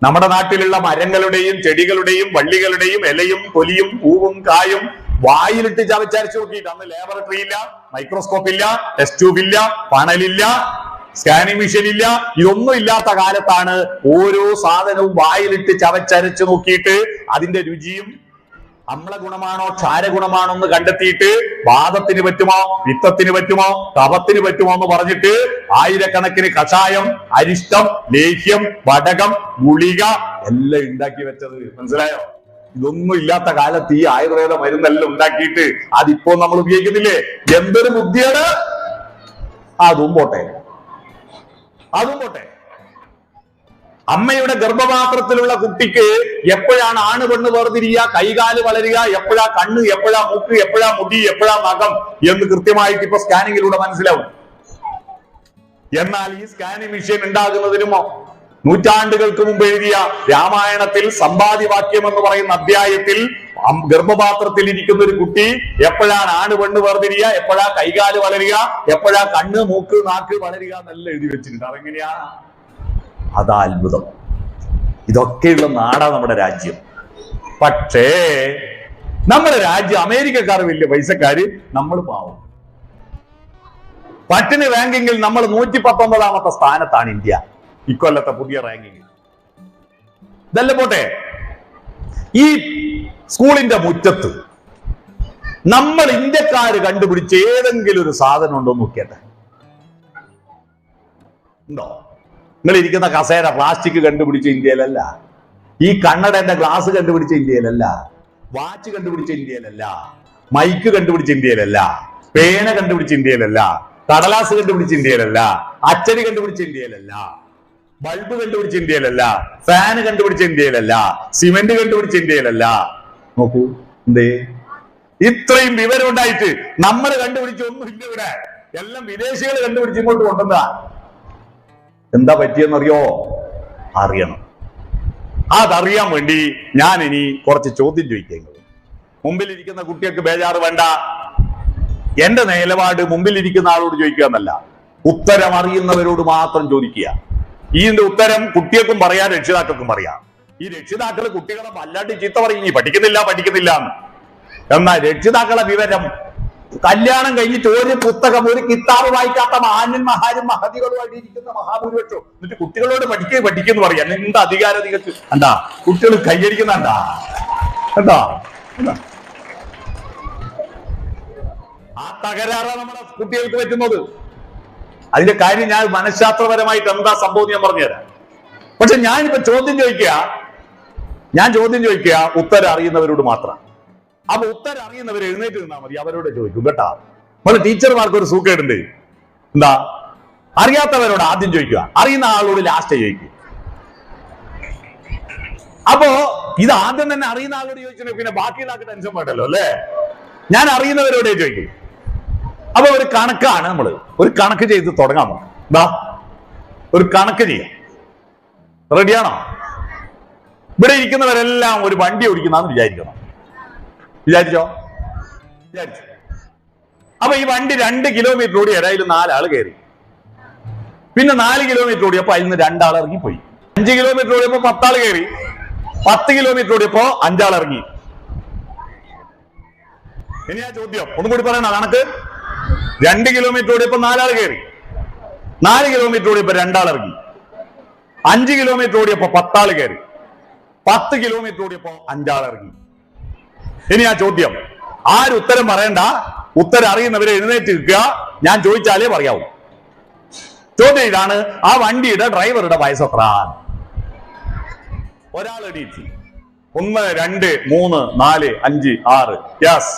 നമ്മുടെ നാട്ടിലുള്ള മരങ്ങളുടെയും ചെടികളുടെയും വള്ളികളുടെയും ഇലയും തൊലിയും പൂവും കായും വായിലിട്ട് ചവച്ചരച്ചു നോക്കിയിട്ട്, അന്ന് ലാബറട്ടറി ഇല്ല, മൈക്രോസ്കോപ്പ് ഇല്ല, ടെസ്റ്റ് ട്യൂബ് ഇല്ല, പണലില്ല, സ്കാനിങ് മെഷീൻ ഇല്ല, ഇതൊന്നും ഇല്ലാത്ത കാലത്താണ് ഓരോ സാധനവും വായിലിട്ട് ചവച്ചരച്ചു നോക്കിയിട്ട് അതിന്റെ രുചിയും അമ്ല ഗുണമാണോ ക്ഷാരഗുണമാണോ എന്ന് കണ്ടെത്തിയിട്ട് വാദത്തിന് പറ്റുമോ, പിത്തത്തിന് പറ്റുമോ, കഫത്തിന് പറ്റുമോ എന്ന് പറഞ്ഞിട്ട് ആയിരക്കണക്കിന് കഷായം, അരിഷ്ടം, ലേഹ്യം, വടകം, ഗുളിക എല്ലാം ഉണ്ടാക്കി വെച്ചത്. മനസ്സിലായോ? ഇതൊന്നും ഇല്ലാത്ത കാലത്ത് ഈ ആയുർവേദ മരുന്നെല്ലാം ഉണ്ടാക്കിയിട്ട് അതിപ്പോ നമ്മൾ ഉപയോഗിക്കുന്നില്ലേ? എന്തൊരു ബുദ്ധിയാണ്! അതും പോട്ടെ. അമ്മയുടെ ഗർഭപാത്രത്തിലുള്ള കുട്ടിക്ക് എപ്പോഴാണ് ആണ് പെണ്ണ് വേർതിരിയുക, കൈകാല് വളരുക, എപ്പോഴാ കണ്ണ്, എപ്പോഴാ മൂക്ക്, എപ്പോഴാ മുടി, എപ്പോഴാ നഖം എന്ന് കൃത്യമായിട്ട് ഇപ്പൊ സ്കാനിങ്ങിലൂടെ മനസ്സിലാവും. എന്നാൽ ഈ സ്കാനിങ് മെഷീൻ ഉണ്ടാകുന്നതിനുമോ നൂറ്റാണ്ടുകൾക്ക് മുമ്പ് എഴുതിയ രാമായണത്തിൽ സമ്പാദ്യവാക്യം എന്ന് പറയുന്ന അധ്യായത്തിൽ ഗർഭപാത്രത്തിൽ ഇരിക്കുന്ന ഒരു കുട്ടി എപ്പോഴാണ് ആണ് പെണ്ണ് വേർതിരിയുക, എപ്പോഴാ കൈകാല് വളരുക, എപ്പോഴാ കണ്ണ് മൂക്ക് നാക്ക് വളരുക എന്നെല്ലാം എഴുതി വെച്ചിട്ടുണ്ട്. അതെങ്ങനെയാ? അതാ അത്ഭുതം. ഇതൊക്കെയുള്ള നാടാ നമ്മുടെ രാജ്യം. പക്ഷേ നമ്മുടെ രാജ്യം, അമേരിക്കക്കാർ വലിയ പൈസക്കാര്, നമ്മൾ പാവം. പട്ടിണി റാങ്കിങ്ങിൽ നമ്മൾ 119ാമത്തെ സ്ഥാനത്താണ് ഇന്ത്യ ഇക്കൊല്ലത്തെ പുതിയ റാങ്കിങ്ങിൽ. ഇതല്ല പോട്ടെ, ഈ സ്കൂളിന്റെ മുറ്റത്ത് നമ്മൾ ഇന്ത്യക്കാര് കണ്ടുപിടിച്ച ഏതെങ്കിലും ഒരു സാധനം ഉണ്ടോ നോക്കിയട്ടെ. ഉണ്ടോ? നിങ്ങൾ ഇരിക്കുന്ന കസേര പ്ലാസ്റ്റിക് കണ്ടുപിടിച്ച ഇന്ത്യയിലല്ല, ഈ കണ്ണടന്റെ ഗ്ലാസ് കണ്ടുപിടിച്ച ഇന്ത്യയിലല്ല, വാച്ച് കണ്ടുപിടിച്ച ഇന്ത്യയിലല്ല, മൈക്ക് കണ്ടുപിടിച്ച ഇന്ത്യയിലല്ല, പേന കണ്ടുപിടിച്ച ഇന്ത്യയിലല്ല, കടലാസ് കണ്ടുപിടിച്ച ഇന്ത്യയിലല്ല, അച്ചടി കണ്ടുപിടിച്ച ഇന്ത്യയിലല്ല, ബൾബ് കണ്ടുപിടിച്ച ഇന്ത്യയിലല്ല, ഫാന് കണ്ടുപിടിച്ച ഇന്ത്യയിലല്ല, സിമെന്റ് കണ്ടുപിടിച്ച ഇന്ത്യയിലല്ല. നോക്കൂ, എന്തേ ഇത്രയും വിവരം ഉണ്ടായിട്ട് നമ്മൾ കണ്ടുപിടിച്ച ഒന്നുമില്ല ഇവിടെ, എല്ലാം വിദേശികൾ കണ്ടുപിടിച്ച് ഇങ്ങോട്ട് കൊണ്ടുവന്നതാ. എന്താ പറ്റിയെന്നറിയോ? അറിയണം. അതറിയാൻ വേണ്ടി ഞാൻ ഇനി കുറച്ച് ചോദ്യം ചോദിക്കുന്നത്. മുമ്പിലിരിക്കുന്ന കുട്ടികൾക്ക് ബേജാറ് വേണ്ട. എന്റെ നിലപാട് മുമ്പിലിരിക്കുന്ന ആളോട് ചോദിക്കുക എന്നല്ല, ഉത്തരം അറിയുന്നവരോട് മാത്രം ചോദിക്കുക. ഇതിന്റെ ഉത്തരം കുട്ടികൾക്കും പറയാം, രക്ഷിതാക്കൾക്കും പറയാം. ഈ രക്ഷിതാക്കൾ കുട്ടികളെ വല്ലാണ്ട് ചീത്ത പറയും, പഠിക്കുന്നില്ല എന്ന്. എന്നാൽ രക്ഷിതാക്കളെ വിവരം, കല്യാണം കഴിഞ്ഞിട്ട് ഒരു പുസ്തകം, ഒരു കിതാബ് വായിക്കാത്ത മഹാന്മാരും മഹതികളുമായിട്ട് ഇരിക്കുന്ന മഹാഭൂരിപക്ഷം എന്നിട്ട് കുട്ടികളോട് പഠിക്കുന്നു പറയാം. എന്താ അധികാരം നിങ്ങൾക്ക്? എന്താ കുട്ടികൾ കൈയടിക്കുന്ന? എന്താ ആ തകരാറാണ് നമ്മുടെ കുട്ടികൾക്ക് പറ്റുന്നത്. അതിന്റെ കാര്യം ഞാൻ മനഃശാസ്ത്രപരമായിട്ട് എന്താ സംഭവം ഞാൻ പറഞ്ഞുതരാം. പക്ഷെ ഞാനിപ്പോ ചോദ്യം ചോദിക്കുക ഉത്തരം അറിയുന്നവരോട് മാത്രം. അപ്പൊ ഉത്തരം അറിയുന്നവർ എഴുന്നേറ്റ് നിന്നാ മതി, അവരോട് ചോദിക്കും കേട്ടാ. നമ്മള് ടീച്ചർമാർക്ക് ഒരു സൂക്കേടുണ്ട്. എന്താ? അറിയാത്തവരോട് ആദ്യം ചോദിക്കുക, അറിയുന്ന ആളോട് ലാസ്റ്റ് ചോദിക്കുക. അപ്പോ ഇത് ആദ്യം തന്നെ അറിയുന്ന ആളോട് ചോദിച്ചിട്ട് പിന്നെ ബാക്കിയുള്ളാൾക്ക് ടെൻഷൻ വേണ്ടല്ലോ അല്ലേ? ഞാൻ അറിയുന്നവരോടേ ചോദിക്കും. അപ്പൊ ഒരു കണക്കാണ്, നമ്മള് ഒരു കണക്ക് ചെയ്ത് തുടങ്ങാമോ? എന്താ ഒരു കണക്ക് ചെയ്യാം. റെഡിയാണോ? ഇവിടെ ഇരിക്കുന്നവരെല്ലാം ഒരു വണ്ടി ഓടിക്കുന്നാന്ന് വിചാരിച്ചോ? അപ്പൊ ഈ വണ്ടി 2 കിലോമീറ്റർ ഓടി അതിൽ 4 ആള് കയറി. പിന്നെ 4 കിലോമീറ്റർ ഓടിയപ്പോ അതിൽ നിന്ന് 2 ആൾ ഇറങ്ങിപ്പോയി. 5 കിലോമീറ്റർ ഓടിയപ്പോ 10 ആള് കയറി. 10 കിലോമീറ്റർ ഓടിയപ്പോ 5 ആൾ ഇറങ്ങി. ഇനി ആ ചോദ്യം ഒന്നും കൂടി പറയണ കണക്ക്. 2 കിലോമീറ്റർ ഓടിയപ്പോ 4 ആൾ കയറി. 4 കിലോമീറ്റർ ഓടിയപ്പോ 2 ആൾ ഇറങ്ങി. 5 കിലോമീറ്റർ ഓടിയപ്പോ 10 ആള് കയറി. 10 കിലോമീറ്റർ ഓടിയപ്പോ 5 ആൾ ഇറങ്ങി. ഇനി ആ ചോദ്യം ആരും ഉത്തരം പറയണ്ട, ഉത്തരം അറിയുന്നവരെ എഴുന്നേറ്റ് നിൽക്കുക. ഞാൻ ചോദിച്ചാലേ പറയാവൂ. ചോദ്യം ഇതാണ്, ആ വണ്ടിയുടെ ഡ്രൈവറുടെ വയസ്സ് എത്ര? ഒരാൾ എണീറ്റ് 1 2 3 4 5 6. യെസ്,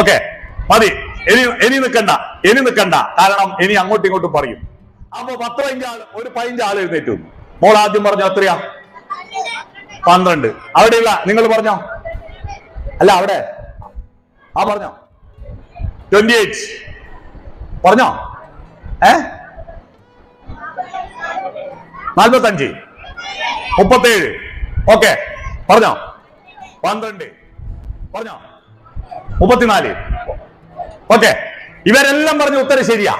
ഓക്കെ, മതി. ഇനി നിൽക്കണ്ട, കാരണം ഇനി അങ്ങോട്ടും ഇങ്ങോട്ടും പറയും. അപ്പൊ 10-15 ആൾ, ഒരു 15 ആൾ എഴുന്നേറ്റ് വന്നു. മോൾ ആദ്യം പറഞ്ഞോ എത്രയാ? 12. അവിടെയുള്ള നിങ്ങൾ പറഞ്ഞോ? അല്ല അവിടെ പറഞ്ഞോ? 28 പറഞ്ഞോ? 45 37. ഓക്കെ, പറഞ്ഞോ? 12 പറഞ്ഞോ? 34. ഓക്കെ, ഇവരെല്ലാം പറഞ്ഞ ഉത്തരം ശരിയാ.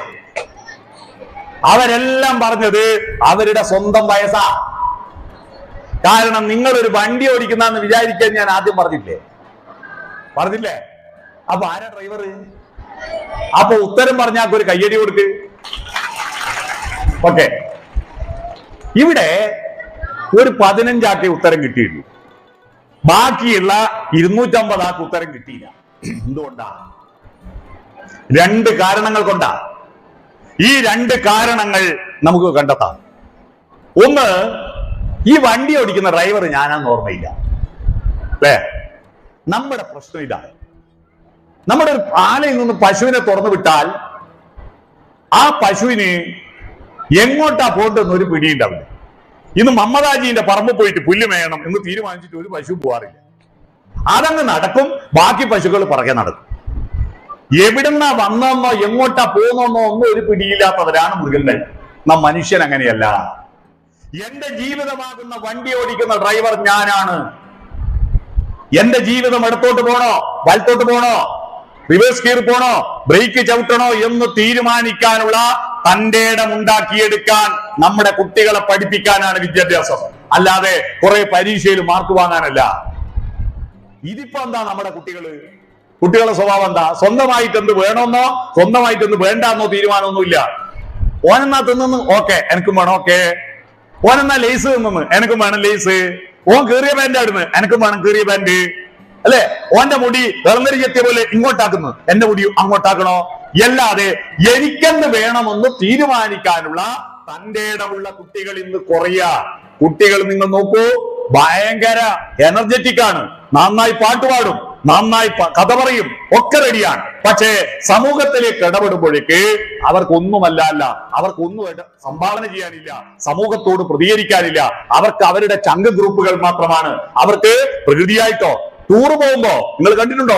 അവരെല്ലാം പറഞ്ഞത് അവരുടെ സ്വന്തം വയസ്സാ. കാരണം നിങ്ങളൊരു വണ്ടി ഓടിക്കുന്നെന്ന് വിചാരിക്കാൻ ഞാൻ ആദ്യം പറഞ്ഞില്ലേ? അപ്പൊ ആരാ ഡ്രൈവർ? അപ്പൊ ഉത്തരം പറഞ്ഞാൽ ഒരു കയ്യടി കൊടുക്ക്. ഓക്കെ, ഇവിടെ ഒരു 15 ആൾക്ക് ഉത്തരം കിട്ടിയിട്ടുള്ളൂ. ബാക്കിയുള്ള 250 ആൾക്ക് ഉത്തരം കിട്ടിയില്ല. എന്തുകൊണ്ടാ? 2 കാരണങ്ങൾ കൊണ്ടാ. ഈ 2 കാരണങ്ങൾ നമുക്ക് കണ്ടെത്താം. ഒന്ന്, ഈ വണ്ടി ഓടിക്കുന്ന ഡ്രൈവർ ഞാനാന്ന് ഓർമ്മയില്ല അല്ലേ? നമ്മുടെ പ്രശ്നം ഇതാണ്. നമ്മുടെ ഒരു ആലയിൽ നിന്ന് പശുവിനെ തുറന്നു വിട്ടാൽ ആ പശുവിന് എങ്ങോട്ടാ പോകേണ്ടെന്ന് ഒരു പിടിയുണ്ടാവില്ല. ഇന്ന് മമ്മദാജിന്റെ പറമ്പ് പോയിട്ട് പുല്ല് മേയണം എന്ന് തീരുമാനിച്ചിട്ട് ഒരു പശു പോവാറില്ല. അതങ്ങ് നടക്കും, ബാക്കി പശുക്കൾ പുറകെ നടക്കും. എവിടുന്നാ വന്നെന്നോ എങ്ങോട്ടാ പോകുന്നെന്നോ ഒന്നും ഒരു പിടിയില്ലാത്തവരാണ് മൃഗങ്ങൾ. നാം മനുഷ്യൻ അങ്ങനെയല്ല. എന്റെ ജീവിതമാകുന്ന വണ്ടി ഓടിക്കുന്ന ഡ്രൈവർ ഞാനാണ്. എന്റെ ജീവിതം ഇടത്തോട്ട് പോണോ വലത്തോട്ട് പോണോ റിവേഴ്സ് ഗിയർ പോണോ ബ്രേക്ക് ചവിട്ടണോ എന്ന് തീരുമാനിക്കാനുള്ള തന്റെ ഇടം ഉണ്ടാക്കിയെടുക്കാൻ നമ്മുടെ കുട്ടികളെ പഠിപ്പിക്കാനാണ് വിദ്യാഭ്യാസം, അല്ലാതെ കുറെ പരീക്ഷയിൽ മാർക്ക് വാങ്ങാനല്ല. ഇതിപ്പോ എന്താ നമ്മുടെ കുട്ടികളുടെ സ്വഭാവം എന്താ? സ്വന്തമായിട്ട് എന്ത് വേണമെന്നോ സ്വന്തമായിട്ട് എന്ത് വേണ്ടെന്നോ തീരുമാനമൊന്നുമില്ല. ഓനെന്നാ തിന്നു, ഓക്കെ എനിക്കും വേണം, ഓക്കെ. ഓനെന്നാ ലേസ് തിന്നു, എനിക്കും വേണം ലേസ്. ഓൻ കീറിയ പാന്റ് ആടുന്നു, എനിക്കും വേണം കീറിയ പാന്റ്, അല്ലെ? ഓന്റെ മുടി വെള്ളരി ചെത്തിയ പോലെ ഇങ്ങോട്ടാക്കുന്നു, എന്റെ മുടി അങ്ങോട്ടാക്കണോ? അല്ലാതെ എനിക്കെന്ത് വേണമെന്ന് തീരുമാനിക്കാനുള്ള തന്റെ ഇടമുള്ള കുട്ടികൾ ഇന്ന് കുറയാ. കുട്ടികൾ നിങ്ങൾ നോക്കൂ, ഭയങ്കര എനർജറ്റിക് ആണ്, നന്നായി പാട്ട് പാടും, നന്നായി കഥ പറയും, ഒക്കെ റെഡിയാണ്. പക്ഷേ സമൂഹത്തിലേക്ക് ഇടപെടുമ്പോഴേക്ക് അവർക്കൊന്നുമല്ല, അവർക്കൊന്നും സംഭാവന ചെയ്യാനില്ല, സമൂഹത്തോട് പ്രതികരിക്കാനില്ല. അവർക്ക് അവരുടെ ചങ്ക് ഗ്രൂപ്പുകൾ മാത്രമാണ്. അവർക്ക് പ്രകൃതിയായിട്ടോ ടൂറ് പോകുമ്പോ നിങ്ങൾ കണ്ടിട്ടുണ്ടോ?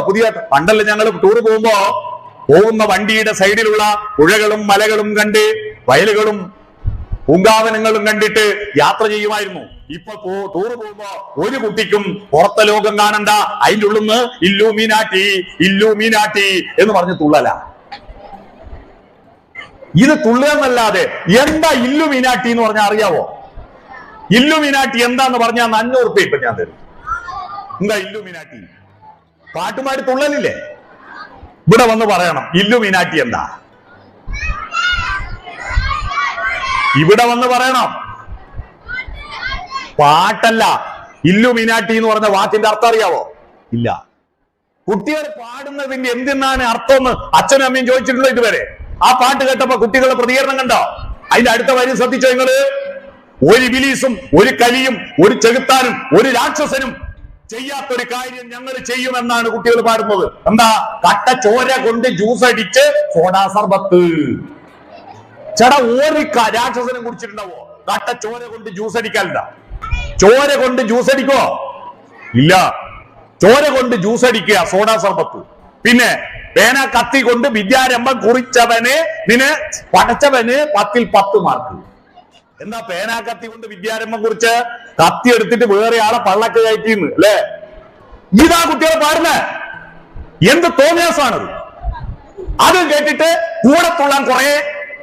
പണ്ടല്ല ഞങ്ങൾ ടൂറ് പോകുന്ന വണ്ടിയുടെ സൈഡിലുള്ള പുഴകളും മലകളും കണ്ട് വയലുകളും പൂങ്കാവനങ്ങളും കണ്ടിട്ട് യാത്ര ചെയ്യുമായിരുന്നു. ഇപ്പൊ ടൂറ് പോകുമ്പോ ഒരു കുട്ടിക്കും പുറത്തെ ലോകം കാണണ്ട, അതിൻ്റെ ഉള്ളിൽ നിന്ന് ഇല്ലൂമിനാട്ടി എന്ന് പറഞ്ഞ് തുള്ളല. ഇത് തുള്ളുകയെന്നല്ലാതെ എന്താ ഇല്ലുമിനാട്ടി എന്ന് പറഞ്ഞാൽ അറിയാവോ? ഇല്ലുമിനാട്ടി എന്താന്ന് പറഞ്ഞാൽ 500 രൂപ ഇപ്പൊ ഞാൻ തരും. എന്താ ഇല്ലുമിനാട്ടി? പാട്ടുമാടി തുള്ളലില്ലേ? ഇവിടെ വന്ന് പറയണം ഇല്ലുമിനാട്ടി എന്താ. ഇവിടെ വന്ന് പറയണം. പാട്ടല്ല, ഇല്ലുമിനാട്ടി എന്ന് പറഞ്ഞ വാക്കിന്റെ അർത്ഥം അറിയാവോ? ഇല്ല. കുട്ടികൾ പാടുന്നതിന്റെ എന്തിനാണ് അർത്ഥം എന്ന് അച്ഛനും അമ്മയും ചോദിച്ചിട്ടുണ്ടോ ഇതുവരെ? ആ പാട്ട് കേട്ടപ്പോ കുട്ടികളുടെ പ്രതികരണം കണ്ടോ? അതിന്റെ അടുത്ത വരി ശ്രദ്ധിച്ചോ നിങ്ങള്? ഒരു ഇബിലീസും ഒരു കലിയും ഒരു ചെകുത്താനും ഒരു രാക്ഷസനും ചെയ്യാത്തൊരു കാര്യം ഞങ്ങൾ ചെയ്യുമെന്നാണ് കുട്ടികൾ പാടുന്നത്. എന്താ? കട്ട ചോര കൊണ്ട് ജ്യൂസ് അടിച്ച് സോഡാ സർബത്ത്. ചേട്ടാ, ഒരു രാക്ഷസനും കുടിച്ചിട്ടുണ്ടാവോ? കട്ട ചോര കൊണ്ട് ജ്യൂസ് അടിക്കാനുണ്ട? ചോര കൊണ്ട് ജ്യൂസ് അടിക്കോ? ഇല്ല. ചോര കൊണ്ട് ജ്യൂസ് അടിക്കുക സോഡാ സർബത്ത്. പിന്നെ പേന കത്തി കൊണ്ട് വിദ്യാരംഭം കുറിച്ചവന് പഠിച്ചവന് 10ൽ 10 മാർക്ക്. എന്താ പേന കത്തി കൊണ്ട് വിദ്യാരംഭം കുറിച്ച് കത്തി എടുത്തിട്ട് വേറെ ആളെ പള്ളക്ക് കയറ്റിന്ന്, അല്ലേ? ഇതാ കുട്ടികളെ പാടുന്നത്. എന്ത് തോന്നിയാസാണത്? അത് കേട്ടിട്ട് കൂടെ തുള്ളാൻ കുറെ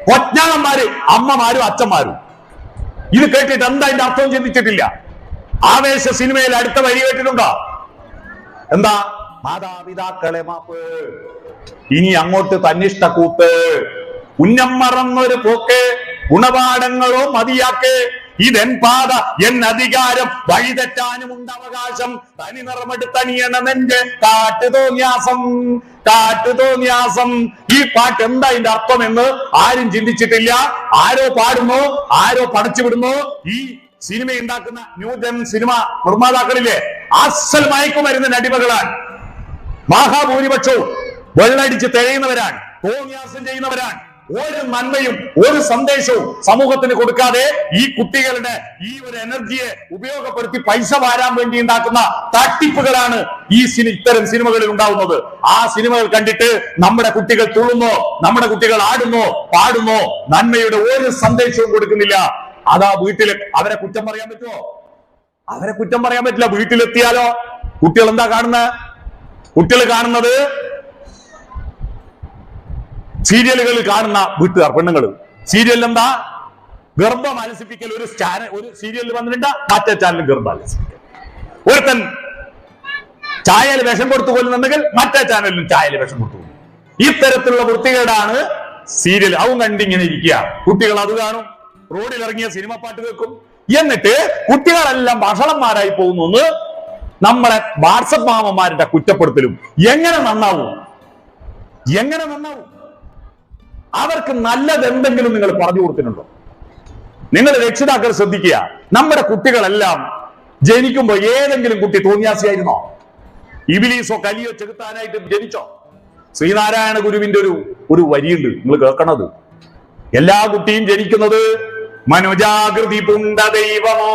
കൊച്ചാളന്മാര്, അമ്മമാരും അച്ഛന്മാരും. ഇത് കേട്ടിട്ട് എന്താ അതിന്റെ അർത്ഥം ചിന്തിച്ചിട്ടില്ല. ആവേശ സിനിമയിൽ അടുത്ത വരി കേട്ടിട്ടുണ്ടോ? എന്താ? മാതാപിതാക്കളെ മാപ്പ്, ഇനി അങ്ങോട്ട് തന്നിഷ്ട കൂട്ട്, ഉന്നം മറന്നൊരു പോക്ക്, ഗുണപാഠങ്ങളോ മതിയാക്ക്, ഇതെൻ പാത എൻ അധികാരം, വഴിതെറ്റാനും ഉണ്ട് അവകാശം, തനി നിറമെടുത്തണിയണമെന്റെ കാട്ടുതോന്യാസം. ഈ പാട്ട് എന്താ ഇതിന്റെ അർത്ഥം എന്ന് ആരും ചിന്തിച്ചിട്ടില്ല. ആരോ പാടുന്നു, ആരോ പടച്ചുവിടുന്നു. ഈ സിനിമ ഉണ്ടാക്കുന്ന ന്യൂജൻ സിനിമ നിർമ്മാതാക്കളിലെ അസൽ മയക്കുമരുന്നിന് അടിമകളാണ്. മഹാഭൂരിപക്ഷവും വെള്ളടിച്ച് തിഴയുന്നവരാണ്, തോന്യാസം ചെയ്യുന്നവരാണ്. ഒരു നന്മയും ഒരു സന്ദേശവും സമൂഹത്തിന് കൊടുക്കാതെ ഈ കുട്ടികളുടെ ഈ ഒരു എനർജിയെ ഉപയോഗപ്പെടുത്തി പൈസ വാരാൻ വേണ്ടി ഉണ്ടാക്കുന്ന തട്ടിപ്പുകളാണ് ഇത്തരം സിനിമകളിൽ ഉണ്ടാവുന്നത്. ആ സിനിമകൾ കണ്ടിട്ട് നമ്മുടെ കുട്ടികൾ തുള്ളുന്നോ, നമ്മുടെ കുട്ടികൾ ആടുന്നോ, പാടുന്നോ, നന്മയുടെ ഒരു സന്ദേശവും കൊടുക്കുന്നില്ല. അതാ വീട്ടില് അവരെ കുറ്റം പറയാൻ പറ്റുമോ? അവരെ കുറ്റം പറയാൻ പറ്റില്ല. വീട്ടിലെത്തിയാലോ കുട്ടികൾ എന്താ കാണുന്നത്? കുട്ടികൾ കാണുന്നത് സീരിയലുകളിൽ കാണുന്ന വീട്ടുകാർ, പെണ്ണുങ്ങൾ. സീരിയലിൽ എന്താ? ഗർഭം അലസിപ്പിക്കൽ. ഒരു സീരിയലിൽ വന്നിട്ടുണ്ട്, മറ്റേ ചാനലിൽ ഗർഭം അലസിപ്പിക്കൽ. ഒരുത്തൻ ചായയിൽ വിഷം കൊടുത്തു കൊല്ലുന്നുണ്ടെങ്കിൽ മറ്റേ ചാനലിലും ചായയിൽ വിഷം കൊടുത്തു കൊല്ലും. ഇത്തരത്തിലുള്ള വൃത്തികേടാണ് സീരിയൽ. അതും കണ്ടിങ്ങനെ ഇരിക്കുക. കുട്ടികൾ അത് കാണും, റോഡിൽ ഇറങ്ങിയ സിനിമ പാട്ട് കേൾക്കും. എന്നിട്ട് കുട്ടികളെല്ലാം ഭക്ഷണന്മാരായി പോകുന്നു. നമ്മളെ വാട്സപ്പ് മാമന്മാരുടെ കുറ്റപ്പെടുത്തലും. എങ്ങനെ നന്നാവും? അവർക്ക് നല്ലത് എന്തെങ്കിലും നിങ്ങൾ പറഞ്ഞു കൊടുത്തിട്ടുണ്ടോ? നിങ്ങൾ രക്ഷിതാക്കൾ ശ്രദ്ധിക്കുക. നമ്മുടെ കുട്ടികളെല്ലാം ജനിക്കുമ്പോ ഏതെങ്കിലും കുട്ടി തോന്നിയാസിയായിരുന്നോ? ഇബിലീസോ കലിയോ ചെകുത്താനായിട്ട് ജനിച്ചോ? ശ്രീനാരായണ ഗുരുവിന്റെ ഒരു വരിയുണ്ട്, നിങ്ങൾ കേൾക്കണത്. എല്ലാ കുട്ടിയും ജനിക്കുന്നത് മനുജാകൃതി പുണ്ട ദൈവമോ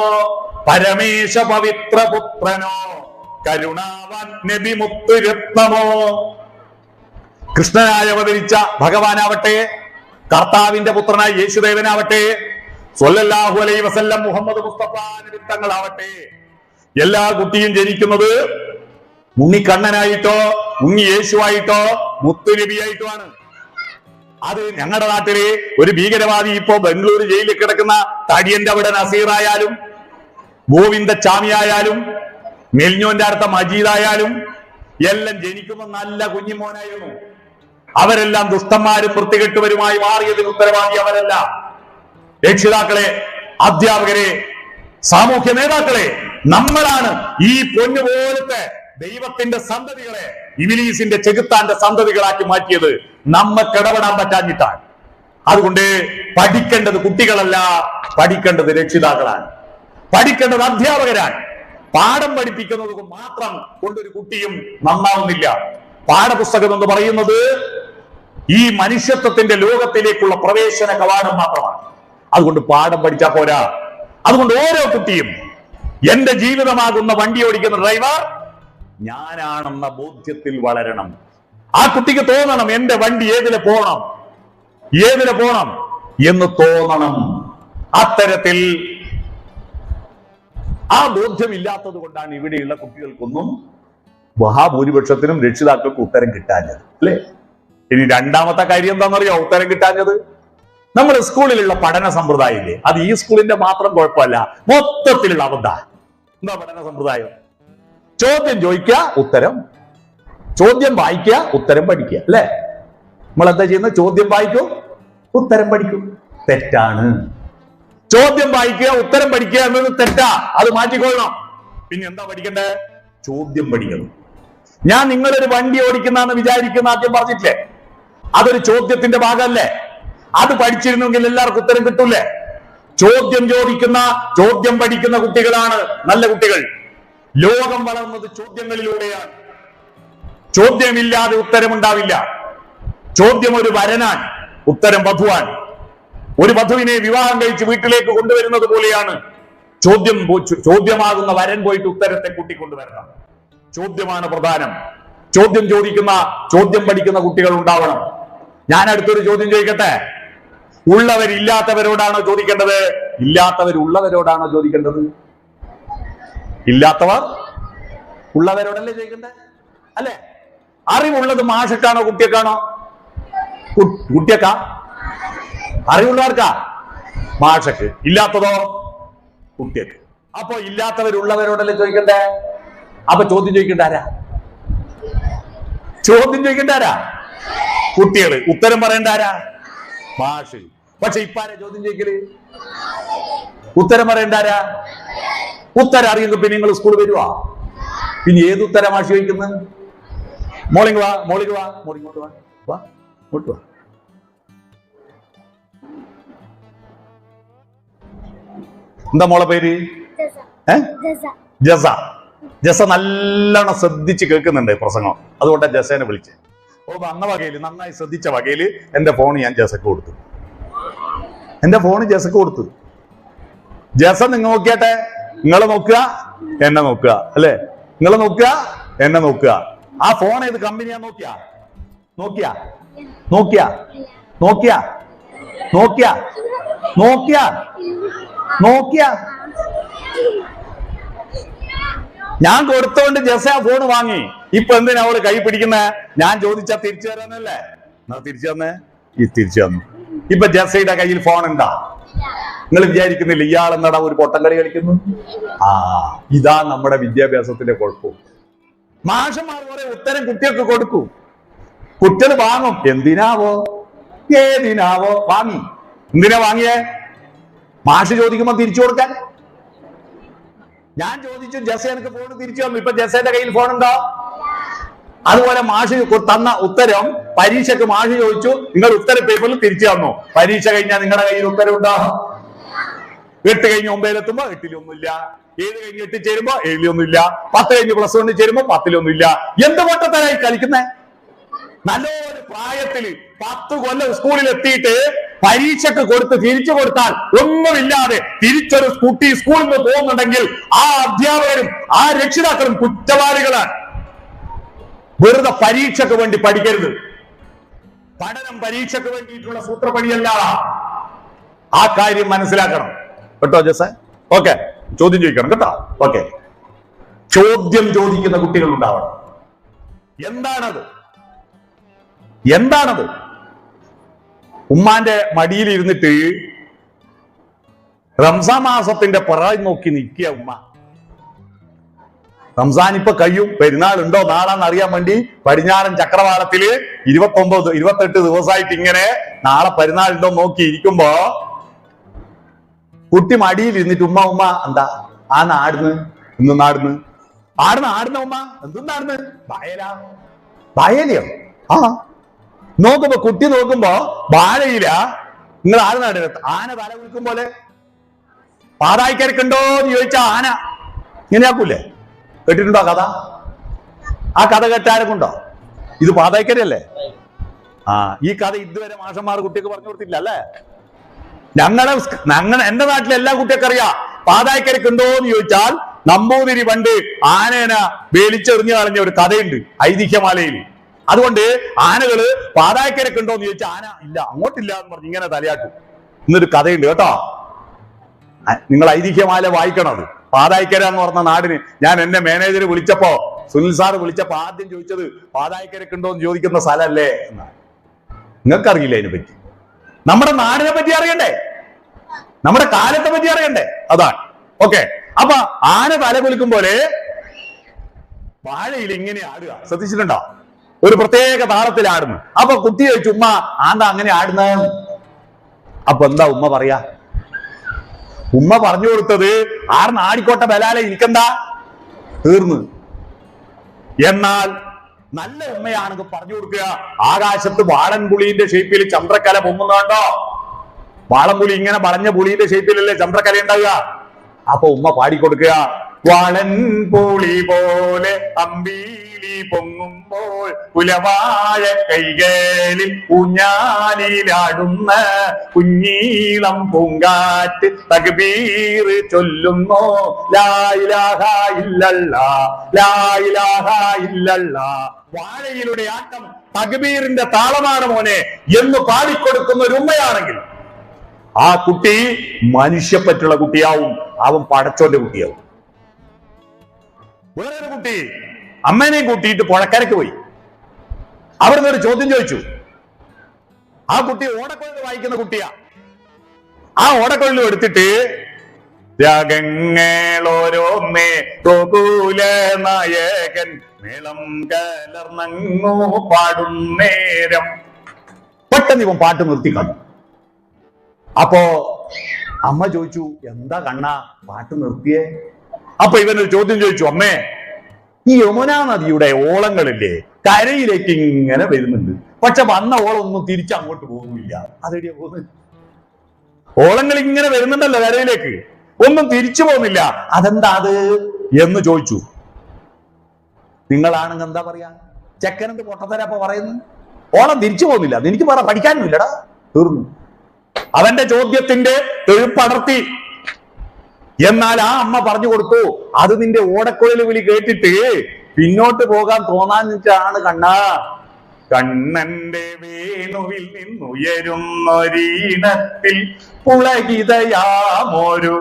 പരമേശ പവിത്ര പുത്രനോ കരുണാവാൻ നബി മുത്തുരത്നമോ. കൃഷ്ണനായി അവതരിച്ച ഭഗവാനാവട്ടെ, കർത്താവിന്റെ പുത്രനായ യേശുദേവനാവട്ടെ, സ്വല്ലല്ലാഹു അലൈഹി വസല്ലം മുഹമ്മദ് മുസ്തഫ നബി തങ്ങളാവട്ടെ, എല്ലാ കുട്ടിയും ജനിക്കുന്നത് ഉണ്ണിക്കണ്ണനായിട്ടോ ഉണ്ണി യേശുവായിട്ടോ മുത്തുനബിയായിട്ടോ ആണ്. അത് ഞങ്ങളുടെ നാട്ടിലെ ഒരു ഭീകരവാദി ഇപ്പോ ബംഗളൂരു ജയിലിൽ കിടക്കുന്ന തടിയന്റെ അവിടെ നസീറായാലും ഗോവിന്ദച്ചാമിയായാലും മെൽഞ്ഞോന്റെ അടുത്ത മജീദായാലും എല്ലാം ജനിക്കുമ്പോൾ നല്ല കുഞ്ഞിമോനായിരുന്നു. അവരെല്ലാം ദുഷ്ടന്മാരും വൃത്തികെട്ടുവരുമായി മാറിയതിന് ഉത്തരവാദി അവരല്ല. രക്ഷിതാക്കളെ, അധ്യാപകരെ, സാമൂഹ്യ നേതാക്കളെ, നമ്മളാണ് ഈ പൊന്നുപോലത്തെ ദൈവത്തിന്റെ സന്തതികളെ ഇബ്ലീസിന്റെ ചെകുത്താന്റെ സന്തതികളാക്കി മാറ്റിയത്. നമ്മക്ക് ഇടപെടാൻ പറ്റാഞ്ഞിട്ടാണ്. അതുകൊണ്ട് പഠിക്കേണ്ടത് കുട്ടികളല്ല, പഠിക്കേണ്ടത് രക്ഷിതാക്കളാണ്, പഠിക്കേണ്ടത് അധ്യാപകരാണ്. പാഠം പഠിപ്പിക്കുന്നത് മാത്രം കൊണ്ടൊരു കുട്ടിയും നന്നാവുന്നില്ല. പാഠപുസ്തകം എന്ന് പറയുന്നത് ഈ മനുഷ്യത്വത്തിന്റെ ലോകത്തിലേക്കുള്ള പ്രവേശന കവാടം മാത്രമാണ്. അതുകൊണ്ട് പാഠം പഠിച്ചാൽ പോരാ. അതുകൊണ്ട് ഓരോ കുട്ടിയും എന്റെ ജീവിതമാകുന്ന വണ്ടി ഓടിക്കുന്ന ഡ്രൈവർ ഞാനാണെന്ന ബോധ്യത്തിൽ വളരണം. ആ കുട്ടിക്ക് തോന്നണം എന്റെ വണ്ടി ഏതിലെ പോണം എന്ന് തോന്നണം. അത്തരത്തിൽ ആ ബോധ്യമില്ലാത്തത് കൊണ്ടാണ് ഇവിടെയുള്ള കുട്ടികൾക്കൊന്നും മഹാഭൂരിപക്ഷത്തിനും രക്ഷിതാക്കൾക്ക് ഉത്തരം കിട്ടാഞ്ഞത്, അല്ലെ? ഇനി രണ്ടാമത്തെ കാര്യം എന്താണെന്നറിയോ ഉത്തരം കിട്ടാഞ്ഞത്? നമ്മുടെ സ്കൂളിലുള്ള പഠന സമ്പ്രദായമില്ലേ, അത് ഈ സ്കൂളിന്റെ മാത്രം കുഴപ്പമല്ല, മൊത്തത്തിലുള്ള അബദ്ധ. എന്താ പഠന സമ്പ്രദായം? ചോദ്യം ചോദിക്കുക, ഉത്തരം, ചോദ്യം വായിക്കുക, ഉത്തരം പഠിക്കുക, അല്ലെ? നമ്മൾ എന്താ ചെയ്യുന്നത്? ചോദ്യം വായിക്കും, ഉത്തരം പഠിക്കും. തെറ്റാണ്. ചോദ്യം വായിക്കുക, ഉത്തരം പഠിക്കുക എന്നത് തെറ്റാ. അത് മാറ്റിക്കൊള്ളണം. പിന്നെ എന്താ പഠിക്കണ്ടേ? ചോദ്യം പഠിക്കണം. ഞാൻ നിങ്ങളൊരു വണ്ടി ഓടിക്കുന്നാന്ന് വിചാരിക്കുന്ന ആദ്യം പറഞ്ഞിട്ടില്ലേ? അതൊരു ചോദ്യത്തിന്റെ ഭാഗമല്ലേ? അത് പഠിച്ചിരുന്നെങ്കിൽ എല്ലാവർക്കും ഉത്തരം കിട്ടൂലേ? ചോദ്യം ചോദിക്കുന്ന, ചോദ്യം പഠിക്കുന്ന കുട്ടികളാണ് നല്ല കുട്ടികൾ. ലോകം വളർന്നത് ചോദ്യങ്ങളിലൂടെയാണ്. ചോദ്യമില്ലാതെ ഉത്തരമുണ്ടാവില്ല. ചോദ്യം ഒരു വരനാൻ, ഉത്തരം വധുവാൻ. ഒരു വധുവിനെ വിവാഹം കഴിച്ച് വീട്ടിലേക്ക് കൊണ്ടുവരുന്നത് പോലെയാണ് ചോദ്യമാകുന്ന വരൻ പോയിട്ട് ഉത്തരത്തെ കൂട്ടിക്കൊണ്ടുവരണം. ചോദ്യമാണ് പ്രധാനം. ചോദ്യം ചോദിക്കുന്ന, ചോദ്യം പഠിക്കുന്ന കുട്ടികൾ ഉണ്ടാവണം. ഞാൻ അടുത്തൊരു ചോദ്യം ചോദിക്കട്ടെ. ഉള്ളവരില്ലാത്തവരോടാണോ ചോദിക്കേണ്ടത്? ഇല്ലാത്തവരുള്ളവരോടാണോ ചോദിക്കേണ്ടത്? ഇല്ലാത്തവർ ഉള്ളവരോടല്ലേ ചോദിക്കണ്ടേ, അല്ലെ? അറിവുള്ളത് മാഷക്കാണോ കുട്ടിയക്കാണോ? കുട്ടിയക്കാ? അറിവുള്ളവർക്കാ? മാഷക്ക്. ഇല്ലാത്തതോ? കുട്ടിയക്ക്. അപ്പൊ ഇല്ലാത്തവരുള്ളവരോടല്ലേ ചോദിക്കണ്ടേ? അപ്പൊ ചോദ്യം ചോദിക്കണ്ട ആരാ? ചോദ്യം ചോദിക്കണ്ട ആരാ? കുട്ടികള്. ഉത്തരം പറയേണ്ട ആരാ? മാഷ്. പക്ഷെ ഇപ്പൊ ആരാ ചോദ്യം ചോദിക്കല്? ഉത്തരം പറയേണ്ട ആരാ? ഉത്തരം അറിയുമെങ്കിൽ പിന്നെ നിങ്ങൾ സ്കൂളിൽ വരുവാ? പിന്നെ ഏത് ഉത്തരം മാഷ് ചോദിക്കുന്നത്? മോളിങ് വാ, മോളിങ് വാ, മോളിങ്ങോട്ട് വാ, വാ, ഇങ്ങോട്ട് വാ. എന്താ മോളെ പേര്? ജസ. ജസ നല്ലോണം ശ്രദ്ധിച്ച് കേൾക്കുന്നുണ്ട് പ്രസംഗം, അതുകൊണ്ടാണ് ജസേനെ വിളിച്ചത്. ഓ, വന്ന വകയില്, നന്നായി ശ്രദ്ധിച്ച വകയില് എന്റെ ഫോൺ ഞാൻ ജസക്ക് കൊടുത്തു. എന്റെ ഫോൺ ജസക്ക് കൊടുത്തു. ജസ നിങ്ങൾ നോക്കിയാട്ടെ. നിങ്ങളെ നോക്കുക, എന്നെ നോക്കുക, അല്ലെ? നിങ്ങളെ നോക്കുക, എന്നെ നോക്കുക. ആ ഫോൺ ഏത് കമ്പനിയാ? നോക്കിയാ നോക്കിയാ നോക്കിയാ നോക്കിയാ നോക്കിയാ നോക്കിയാ നോക്കിയാ ഞാൻ കൊടുത്തോണ്ട് ജസ ആ ഫോൺ വാങ്ങി. ഇപ്പൊ എന്തിനാ അവള് കൈ പിടിക്കുന്നേ? ഞാൻ ചോദിച്ചാ തിരിച്ചു തരാനല്ലേ? തിരിച്ചു തന്നേ, ഈ തിരിച്ചു തന്നു. ഇപ്പൊ ജസയുടെ കയ്യിൽ ഫോൺ ഉണ്ടാ? നിങ്ങൾ വിചാരിക്കുന്നില്ല ഇയാളെന്നടാ ഒരു പൊട്ടംകളി കളിക്കുന്നു? ഇതാ നമ്മുടെ വിദ്യാഭ്യാസത്തിന്റെ കുഴപ്പം. മാഷന്മാർ കുറെ ഉത്തരം കുട്ടികൾക്ക് കൊടുക്കും, കുട്ടികൾ വാങ്ങും. എന്തിനാവോ, ഏതിനാവോ വാങ്ങി. എന്തിനാ വാങ്ങിയേ? മാഷ് ചോദിക്കുമ്പോ തിരിച്ചു കൊടുക്കാൻ. ഞാൻ ചോദിച്ചു, ജസ എനിക്ക് ഫോൺ തിരിച്ചു തന്നു. ഇപ്പൊ ജസയുടെ കയ്യിൽ ഫോൺ ഉണ്ടോ? അതുപോലെ മാഷ് തന്ന ഉത്തരം പരീക്ഷക്ക് മാഷ് ചോദിച്ചു, നിങ്ങൾ ഉത്തര പേപ്പറിൽ തിരിച്ചു തന്നു. പരീക്ഷ കഴിഞ്ഞാൽ നിങ്ങളുടെ കയ്യിൽ ഉത്തരം ഉണ്ടോ? 8 കഴിഞ്ഞ് 9 8ലൊന്നുമില്ല. 7 കഴിഞ്ഞ് 8 ചേരുമ്പോ 7ലൊന്നുമില്ല. 10 കഴിഞ്ഞ് +1 ചേരുമ്പോ 10ലൊന്നുമില്ല. എന്ത് പൊട്ടത്തരായി കളിക്കുന്നേ? നല്ലൊരു പ്രായത്തില് 10 കൊല്ലം സ്കൂളിൽ എത്തിയിട്ട് പരീക്ഷക്ക് കൊടുത്ത് തിരിച്ചു കൊടുത്താൽ ഒന്നുമില്ലാതെ തിരിച്ചൊരു കുട്ടി സ്കൂളിൽ നിന്ന് പോകുന്നുണ്ടെങ്കിൽ ആ അധ്യാപകരും ആ രക്ഷിതാക്കളും കുറ്റവാളികളാണ്. വെറുതെ പരീക്ഷക്ക് വേണ്ടി പഠിക്കരുത്. പഠനം പരീക്ഷക്ക് വേണ്ടിയിട്ടുള്ള സൂത്രപ്പണിയല്ല. ആ കാര്യം മനസ്സിലാക്കണം കേട്ടോ ജസ. ഓക്കെ, ചോദ്യം ചോദിക്കണം കേട്ടോ. ഓക്കെ, ചോദ്യം ചോദിക്കുന്ന കുട്ടികൾ ഉണ്ടാവണം. എന്താണത്? ഉമ്മാന്റെ മടിയിൽ ഇരുന്നിട്ട് റംസാൻ മാസത്തിന്റെ പിറകെ നോക്കി നിൽക്കുക ഉമ്മ. റംസാൻ ഇപ്പൊ കഴിയും, പെരുന്നാൾ ഉണ്ടോ നാളെന്ന് അറിയാൻ വേണ്ടി പടിഞ്ഞാറൻ ചക്രവാളത്തില് 28 ദിവസമായിട്ട് ഇങ്ങനെ നാളെ പെരുന്നാൾ ഉണ്ടോ നോക്കി ഇരിക്കുമ്പോ കുട്ടി മടിയിൽ ഇരുന്നിട്ട് ഉമ്മ എന്താ ആ നാടുന്ന് ഇന്ന് ആടുന്ന ഉമ്മ എന്തുന്നാടുന്ന് വായലയോ? ആ നോക്കുമ്പോ കുട്ടി നോക്കുമ്പോ വാഴയില. നിങ്ങൾ ആട് നാട് ആന തല കുളിക്കും പോലെ പാതായിക്കരക്കുണ്ടോ എന്ന് ചോദിച്ചാ ആന ഇങ്ങനെയാക്കൂലേ? കേട്ടിട്ടുണ്ടോ കഥ? ആ കഥ കേട്ടാരക്കുണ്ടോ? ഇത് പാതായിക്കരല്ലേ? ഈ കഥ ഇതുവരെ മാഷന്മാർ കുട്ടിക്ക് പറഞ്ഞു കൊടുത്തില്ല അല്ലേ? എന്റെ നാട്ടിലെ എല്ലാ കുട്ടികൾക്ക് അറിയാം. പാതായിക്കരക്കുണ്ടോ എന്ന് ചോദിച്ചാൽ നമ്പൂതിരി പണ്ട് ആനേന വേലിച്ചെറിഞ്ഞു കളഞ്ഞ ഒരു കഥയുണ്ട് ഐതിഹ്യമാലയിൽ. അതുകൊണ്ട് ആനകള് പാതായിക്കരക്കുണ്ടോ എന്ന് ചോദിച്ചാൽ ആന ഇല്ല, അങ്ങോട്ടില്ല എന്ന് പറഞ്ഞ് ഇങ്ങനെ തലയാട്ടും. ഇന്നൊരു കഥയുണ്ട് കേട്ടോ. നിങ്ങൾ ഐതിഹ്യമാല വായിക്കണത്. പാതായിക്കര എന്ന് പറഞ്ഞ നാടിന് ഞാൻ എന്റെ മാനേജർ വിളിച്ചപ്പോ, സുനിൽ സാറ് വിളിച്ചപ്പോ ആദ്യം ചോദിച്ചത് പാതായിക്കരക്കുണ്ടോ എന്ന് ചോദിക്കുന്ന സ്ഥലമല്ലേ എന്നാണ്. നിങ്ങൾക്കറിയില്ല അതിനെ പറ്റി. നമ്മുടെ നാടിനെ പറ്റി അറിയണ്ടേ, നമ്മുടെ കാലത്തെ പറ്റി അറിയണ്ടേ, അതാണ്. ഓക്കെ, അപ്പൊ ആന തല കുലിക്കും പോലെ വാഴയിൽ ഇങ്ങനെ ആടുക. ശ്രദ്ധിച്ചിട്ടുണ്ടോ? ഒരു പ്രത്യേക താളത്തിൽ ആടുന്നു. അപ്പൊ കുട്ടി ചോദിച്ചു ഉമ്മ ആന്താ അങ്ങനെ ആടുന്ന? അപ്പൊ എന്താ ഉമ്മ പറയാ? ഉമ്മ പറഞ്ഞു കൊടുത്തത് ആർന്ന് ആടിക്കോട്ടെ ബലാലെ എനിക്കെന്താ തീർന്ന്. എന്നാൽ നല്ല ഉമ്മയാണെങ്കിൽ പറഞ്ഞു കൊടുക്കുക, ആകാശത്ത് വാളൻപുളിന്റെ ഷേപ്പിൽ ചന്ദ്രക്കല പൊങ്ങുന്നുണ്ടോ? വാളൻപുളി ഇങ്ങനെ വളഞ്ഞ പുളിയുടെ ഷേപ്പിലല്ലേ ചന്ദ്രക്കല ഉണ്ടാവുക. അപ്പൊ ഉമ്മ പാടിക്കൊടുക്കുക, വാളൻപുളി പോലെ അമ്പീലി പൊങ്ങുമ്പോൾ കുലവാഴ കൈകളിൽ ഊഞ്ഞാലിലാടുന്ന കുഞ്ഞീളം പൂങ്കാറ്റ് തക്ബീർ ചൊല്ലുന്നു ലാ ഇലാഹ ഇല്ലല്ലാഹ് ലാ ഇലാഹ ഇല്ലല്ലാഹ്. വാഴയിലൂടെ ആട്ടം തക്ബീറിന്റെ താളമാണ് മോനെ എന്ന് പാടിക്കൊടുക്കുന്ന ഒരു ഉമ്മയാണെങ്കിൽ ആ കുട്ടി മനുഷ്യപ്പറ്റുള്ള കുട്ടിയാവും, അവൻ പടച്ചോന്റെ കുട്ടിയാവും. വേറൊരു കുട്ടി അമ്മേനെയും കൂട്ടിയിട്ട് പുഴക്കരക്ക് പോയി. അവിടുന്ന് ഒരു ചോദ്യം ചോദിച്ചു. ആ കുട്ടി ഓടക്കൊള്ളിൽ വായിക്കുന്ന കുട്ടിയാ. ആ ഓടക്കൊള്ളിൽ എടുത്തിട്ട് രാഗങ്ങളോരോന്നേ ഗോകുല നായകൻ മേളം കലർന്നങ്ങോ പാടുന്നേരം പെട്ടെന്ന് ഇവൻ പാട്ട് നിർത്തിക്കളഞ്ഞു. അപ്പോ അമ്മ ചോദിച്ചു, എന്താ കണ്ണാ പാട്ട് നിർത്തിയേ? അപ്പൊ ഇവനൊരു ചോദ്യം ചോദിച്ചു, അമ്മേ ഈ യമുനാ നദിയുടെ ഓളങ്ങളില്ലേ കരയിലേക്ക് ഇങ്ങനെ വരുന്നുണ്ട്, പക്ഷെ വന്ന ഓളൊന്നും തിരിച്ചങ്ങോട്ട് പോകുന്നില്ല. അതെടിയാ പോകുന്നത്? ഓളങ്ങൾ ഇങ്ങനെ വരുന്നുണ്ടല്ലോ കരയിലേക്ക്, ഒന്നും തിരിച്ചു പോകുന്നില്ല, അതെന്താ അത് എന്ന് ചോദിച്ചു. നിങ്ങളാണെങ്കിൽ എന്താ പറയാ? ചെക്കനെന്ത് പൊട്ടത്തരാ പറയുന്നു? ഓളം തിരിച്ചു പോകുന്നില്ല, എനിക്ക് പറ പഠിക്കാനുമില്ലടാ, തീർന്നു. അവന്റെ ചോദ്യത്തിന്റെ തെഴുപ്പടർത്തി. എന്നാൽ ആ അമ്മ പറഞ്ഞു കൊടുത്തു, അത് നിന്റെ ഓടക്കുഴൽ വിളി കേട്ടിട്ട് പിന്നോട്ട് പോകാൻ തോന്നാഞ്ഞിട്ടാണ് കണ്ണാ. കണ്ണന്റെ വേണുവിൽ നിന്നുയരുന്നൊരീണത്തിൽ പുളകിതയാമൊരു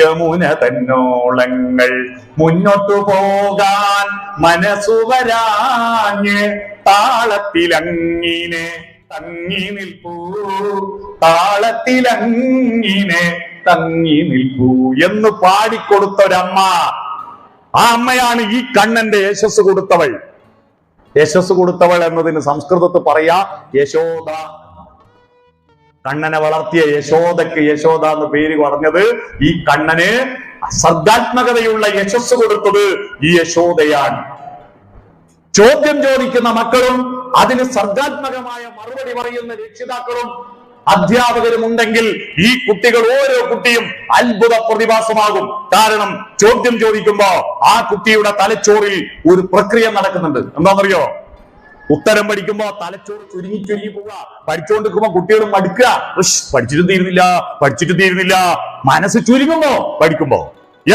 യമുന തന്നോളങ്ങൾ മുന്നോട്ടു പോകാൻ മനസ്സു വരാഞ്ഞ് താളത്തിലങ്ങിനെ തങ്ങി നിൽപ്പൂ, താളത്തിലങ്ങിനെ തങ്ങി നിൽപ്പൂ എന്ന് പാടിക്കൊടുത്തൊരമ്മ. ആ അമ്മയാണ് ഈ കണ്ണന്റെ യശസ് കൊടുത്തവൾ. യശസ് കൊടുത്തവൾ എന്നതിന് സംസ്കൃതത്തിൽ പറയാ യശോദ. കണ്ണനെ വളർത്തിയ യശോദക്ക് യശോദ എന്ന് പേര് പറഞ്ഞത് ഈ കണ്ണന് സർഗാത്മകതയുള്ള യശസ് കൊടുത്തത് ഈ യശോദയാണ്. ചോദ്യം ചോദിക്കുന്ന മക്കളും അതിന് സർഗാത്മകമായ മറുപടി പറയുന്ന രക്ഷിതാക്കളും അധ്യാപകരും ഉണ്ടെങ്കിൽ ഈ കുട്ടികൾ ഓരോ കുട്ടിയും അത്ഭുത പ്രതിഭാസമാകും. കാരണം ചോദ്യം ചോദിക്കുമ്പോ ആ കുട്ടിയുടെ തലച്ചോറിൽ ഒരു പ്രക്രിയ നടക്കുന്നുണ്ട്. എന്താണെന്നറിയോ? ഉത്തരം പഠിക്കുമ്പോ തലച്ചോറ് ചുരുങ്ങി ചുരുങ്ങി പോവുക. പഠിച്ചുകൊണ്ടിരിക്കുമ്പോ കുട്ടികളും മടുക്കുക. പഠിച്ചിട്ട് തീരുന്നില്ല. മനസ്സ് ചുരുങ്ങുമ്പോ പഠിക്കുമ്പോ.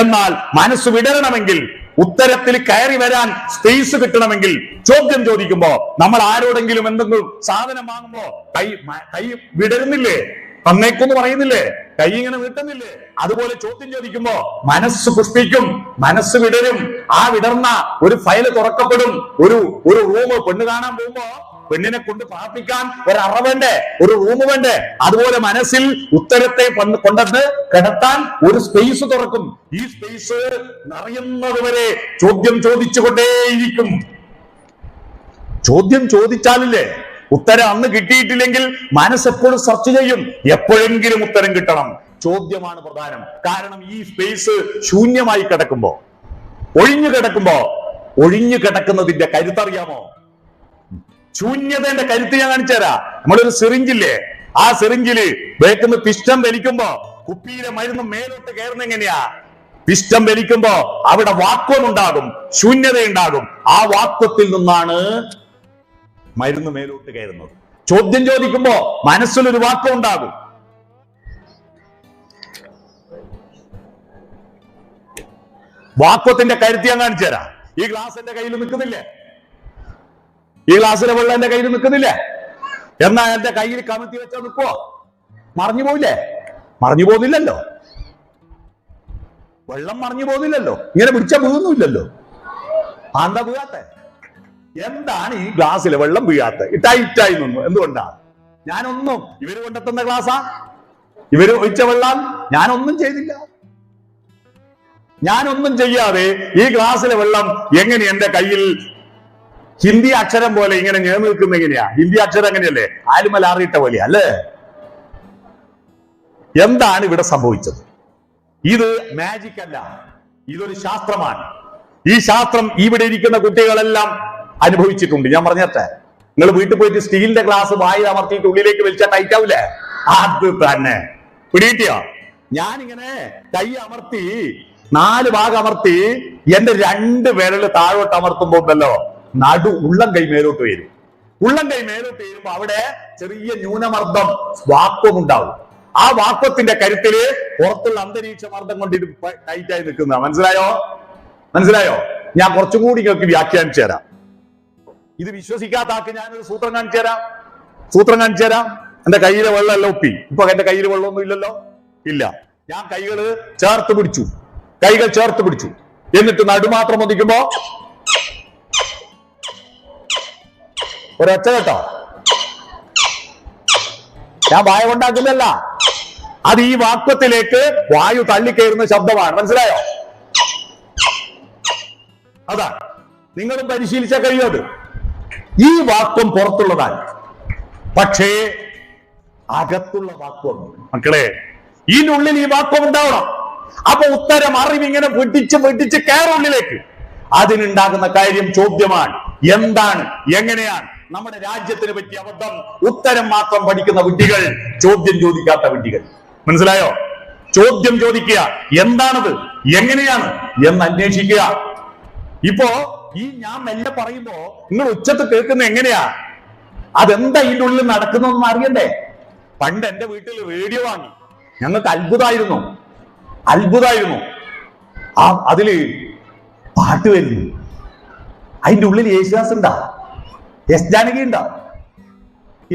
എന്നാൽ മനസ്സ് വിടരണമെങ്കിൽ, ഉത്തരത്തിൽ കയറി വരാൻ സ്പേസ് കിട്ടണമെങ്കിൽ, ചോദ്യം ചോദിക്കുമ്പോ, നമ്മൾ ആരോടെങ്കിലും എന്തെങ്കിലും സാധനം വാങ്ങുമ്പോ കൈ വിടരുന്നില്ലേ? തന്നേക്കെന്ന് പറയുന്നില്ലേ? കൈ ഇങ്ങനെ നീട്ടുന്നില്ലേ? അതുപോലെ ചോദ്യം ചോദിക്കുമ്പോ മനസ്സ് പുഷ്പിക്കും, മനസ്സ് വിടരും. ആ വിടർന്ന ഒരു ഫയല് തുറക്കപ്പെടും. ഒരു റൂം പെണ്ണ് കാണാൻ പോകുമ്പോ പെണ്ണിനെ കൊണ്ട് പ്രാർത്ഥിക്കാൻ ഒരു അറ വേണ്ടേ, ഒരു റൂം വേണ്ടേ? അതുപോലെ മനസ്സിൽ ഉത്തരത്തെ കൊണ്ടെന്ന് കിടത്താൻ ഒരു സ്പേസ് തുറക്കും. ഈ സ്പേസ് നിറയുന്നത് വരെ ചോദ്യം ചോദിച്ചുകൊണ്ടേയിരിക്കും. ചോദ്യം ചോദിച്ചാലില്ലേ ഉത്തരം അന്ന് കിട്ടിയിട്ടില്ലെങ്കിൽ മനസ്സെപ്പോഴും സെർച്ച് ചെയ്യും. എപ്പോഴെങ്കിലും ഉത്തരം കിട്ടണം. ചോദ്യമാണ് പ്രധാനം. കാരണം ഈ സ്പേസ് ശൂന്യമായി കിടക്കുമ്പോ, ഒഴിഞ്ഞു കിടക്കുന്നതിന്റെ കരുത്തറിയാമോ? ശൂന്യതയുടെ കരുത്ത് ഞാൻ കാണിച്ചു തരാം. നമ്മളൊരു സിറിഞ്ചില്ലേ, ആ സിറിഞ്ചില് ബേക്കുന്ന പിസ്റ്റം വലിക്കുമ്പോ കുപ്പിയിലെ മരുന്ന് മേലോട്ട് കയറുന്ന എങ്ങനെയാ? പിസ്റ്റം വലിക്കുമ്പോ അവിടെ വാക്വം ഉണ്ടാകും, ശൂന്യതയുണ്ടാകും. ആ വാക്വത്തിൽ നിന്നാണ് മരുന്ന് മേലോട്ട് കയറുന്നത്. ചോദ്യം ചോദിക്കുമ്പോ മനസ്സിലൊരു വാക്വം ഉണ്ടാകും. വാക്വത്തിന്റെ കരുത്ത് ഞാൻ കാണിച്ചു തരാം. ഈ ഗ്ലാസ് എന്റെ കയ്യിൽ നിൽക്കുന്നില്ലേ? ഈ ഗ്ലാസ്സിലെ വെള്ളം എന്റെ കയ്യിൽ നിൽക്കുന്നില്ലേ? എന്നാ എന്റെ കയ്യിൽ കമത്തി വെച്ചാൽ നിൽക്കുവോ? മറിഞ്ഞു പോയില്ലേ? മറിഞ്ഞു പോകുന്നില്ലല്ലോ. വെള്ളം മറിഞ്ഞു പോകുന്നില്ലല്ലോ. ഇങ്ങനെ പിടിച്ചാൽ വീഴുന്നില്ലല്ലോ. എന്താ വീഴാത്തെ? എന്താണ് ഈ ഗ്ലാസ്സിലെ വെള്ളം വീഴാത്ത? ഇറ്റായി നിന്നു. എന്തുകൊണ്ടാ? ഞാനൊന്നും, ഇവര് കൊണ്ടെത്തുന്ന ഗ്ലാസാ, ഇവര് ഒഴിച്ച വെള്ളം, ഞാനൊന്നും ചെയ്തില്ല. ഞാനൊന്നും ചെയ്യാതെ ഈ ഗ്ലാസ്സിലെ വെള്ളം എങ്ങനെ എന്റെ കയ്യിൽ ഹിന്ദി അക്ഷരം പോലെ ഇങ്ങനെ ഞാൻ നിൽക്കുന്ന എങ്ങനെയാ? ഹിന്ദി അക്ഷരം എങ്ങനെയല്ലേ? ആലുമലാറിയിട്ട പോലെ അല്ലേ? എന്താണ് ഇവിടെ സംഭവിച്ചത്? ഇത് മാജിക് അല്ല, ഇതൊരു ശാസ്ത്രമാണ്. ഈ ശാസ്ത്രം ഇവിടെ ഇരിക്കുന്ന കുട്ടികളെല്ലാം അനുഭവിച്ചിട്ടുണ്ട്. ഞാൻ പറഞ്ഞേ, നിങ്ങൾ വീട്ടിൽ പോയിട്ട് സ്റ്റീലിന്റെ ഗ്ലാസ് വായിൽ അമർത്തിയിട്ട് ഉള്ളിലേക്ക് വലിച്ചാൽ ടൈറ്റ് ആവില്ലേ? അത് തന്നെ. പിടികിട്ടിയോ? ഞാനിങ്ങനെ കൈ അമർത്തി 4 ഭാഗം അമർത്തി എന്റെ 2 വിരല് താഴോട്ട് അമർത്തുമ്പോ ഉണ്ടല്ലോ, ഉള്ളം കൈ മേലോട്ട് വരും. ഉള്ളം കൈ മേലോട്ട് വരുമ്പോ അവിടെ ചെറിയ ന്യൂനമർദ്ദം, വാക്വം ഉണ്ടാവും. ആ വാക്വത്തിന്റെ കരുത്തില് പുറത്തുള്ള അന്തരീക്ഷ മർദ്ദം കൊണ്ട് ഇത് ടൈറ്റായി നിൽക്കുന്ന. മനസ്സിലായോ? ഞാൻ കുറച്ചും കൂടി നിങ്ങൾക്ക് വ്യാഖ്യാനിച്ചു തരാം. ഇത് വിശ്വസിക്കാത്ത ആൾക്ക് ഞാനൊരു സൂത്രം കാണിച്ചു തരാം. എന്റെ കയ്യിലെ വെള്ളം എല്ലാം ഒപ്പി. ഇപ്പൊ എന്റെ കയ്യിൽ വെള്ളമൊന്നും ഇല്ലല്ലോ, ഇല്ല. ഞാൻ കൈകൾ ചേർത്ത് പിടിച്ചു. എന്നിട്ട് നടുമാത്രം ഒന്നിക്കുമ്പോ ഒരൊച്ച കേട്ടോ? ഞാൻ വായ കൊണ്ടാക്കുന്നില്ല. അത് ഈ വാക്വത്തിലേക്ക് വായു തള്ളിക്കയറുന്ന ശബ്ദമാണ്. മനസ്സിലായോ? അതാ നിങ്ങളും പരിശീലിച്ചാൽ കഴിയുന്നത്. ഈ വാക്വം പുറത്തുള്ളതാണ്, പക്ഷേ അകത്തുള്ള വാക്വം, മക്കളെ, ഇതിനുള്ളിൽ ഈ വാക്വം ഉണ്ടാവണം. അപ്പൊ ഉത്തരം അറിവിങ്ങനെ വെട്ടിച്ച് കയറുള്ളിലേക്ക്. അതിനുണ്ടാകുന്ന കാര്യം ചോദ്യമാണ്. എന്താണ്, എങ്ങനെയാണ്? നമ്മുടെ രാജ്യത്തിന് പറ്റിയ അബദ്ധം, ഉത്തരം മാത്രം പഠിക്കുന്ന വിഡ്ഢികൾ, ചോദ്യം ചോദിക്കാത്ത വിഡ്ഢികൾ. മനസ്സിലായോ? ചോദ്യം ചോദിക്കുക, എന്താണത്, എങ്ങനെയാണ് എന്ന് അന്വേഷിക്കുക. ഇപ്പോ ഈ ഞാൻ മെല്ലെ പറയുമ്പോ നിങ്ങൾ ഉച്ചത്ത് കേൾക്കുന്ന എങ്ങനെയാ? അതെന്താ ഇതിന്റെ ഉള്ളിൽ നടക്കുന്നതെന്ന് അറിയണ്ടേ? പണ്ട് എന്റെ വീട്ടിൽ റേഡിയോ വാങ്ങി. ഞങ്ങൾക്ക് അത്ഭുതമായിരുന്നു. അതില് പാട്ട് വരുന്നു. അതിന്റെ ഉള്ളിൽ യേശുദാസ് ഉണ്ടാ, എസ് ജാനകി ഉണ്ടാ.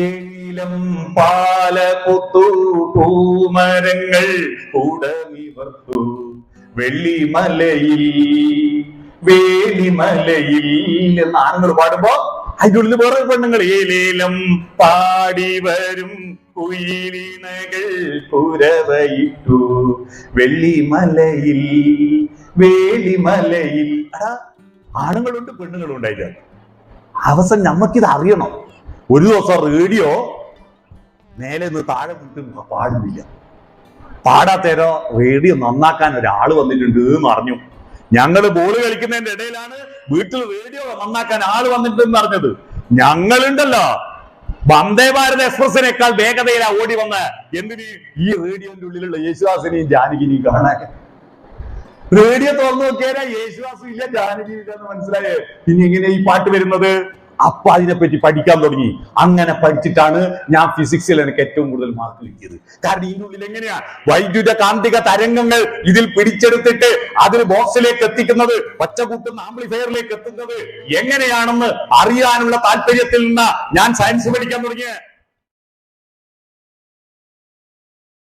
ഏലം പാല പൊത്തു പൂമരങ്ങൾ കൂടനിവർത്തു വേലിമലയിൽ എന്ന് ആണുങ്ങൾ പാടുമ്പോ അതിന്റെ ഉള്ളിൽ വേറെ പെണ്ണുങ്ങൾ ഏലേലം പാടി വരും കുയിലിനകൾ കുരവയിട്ടു വേലിമലയിൽ. ആണുങ്ങളുണ്ട് പെണ്ണുങ്ങളുണ്ട്. അതിന്റെ അവസാനം നമുക്കിത് അറിയണം. ഒരു ദിവസം റേഡിയോ മേലെ നിന്ന് താഴെ വിട്ട് പാടുന്നില്ല. പാടാത്തേരോ റേഡിയോ നന്നാക്കാൻ ഒരാള് വന്നിട്ടുണ്ട് എന്ന് അറിഞ്ഞു. ഞങ്ങള് ബോൾ കളിക്കുന്നതിന്റെ ഇടയിലാണ് വീട്ടിൽ റേഡിയോ നന്നാക്കാൻ ആള് വന്നിട്ടെന്ന് അറിഞ്ഞത്. ഞങ്ങളുണ്ടല്ലോ വന്ദേ ഭാരത് എക്സ്പ്രസിനേക്കാൾ വേഗതയിലാ ഓടി വന്ന്. എന്തിന്? ഈ റേഡിയോന്റെ ഉള്ളിലുള്ള യേശുദാസിനെയും ജാനകിനെയും കാണാൻ. റേഡിയോ തുറന്നു നോക്കിയാൽ യേശുദാസും ഇല്ല, ജാനകിയും ഇല്ല എന്ന് മനസ്സിലായേ. ഇനി എങ്ങനെ ഈ പാട്ട് വരുന്നത്? അപ്പൊ അതിനെപ്പറ്റി പഠിക്കാൻ തുടങ്ങി. അങ്ങനെ പഠിച്ചിട്ടാണ് ഞാൻ ഫിസിക്സിൽ എനിക്ക് ഏറ്റവും കൂടുതൽ മാർക്ക് കിട്ടിയത്. കാരണം ഇതിനുള്ളിൽ എങ്ങനെയാ വൈദ്യുത കാന്തിക തരംഗങ്ങൾ ഇതിൽ പിടിച്ചെടുത്തിട്ട് അതിന് ബോക്സിലേക്ക് എത്തിക്കുന്നത്, പച്ച കൂട്ടുന്ന ആംപ്ലിഫയറിലേക്ക് എത്തുന്നത് എങ്ങനെയാണെന്ന് അറിയാനുള്ള താല്പര്യത്തിൽ നിന്ന് ഞാൻ സയൻസ് പഠിക്കാൻ തുടങ്ങിയത്.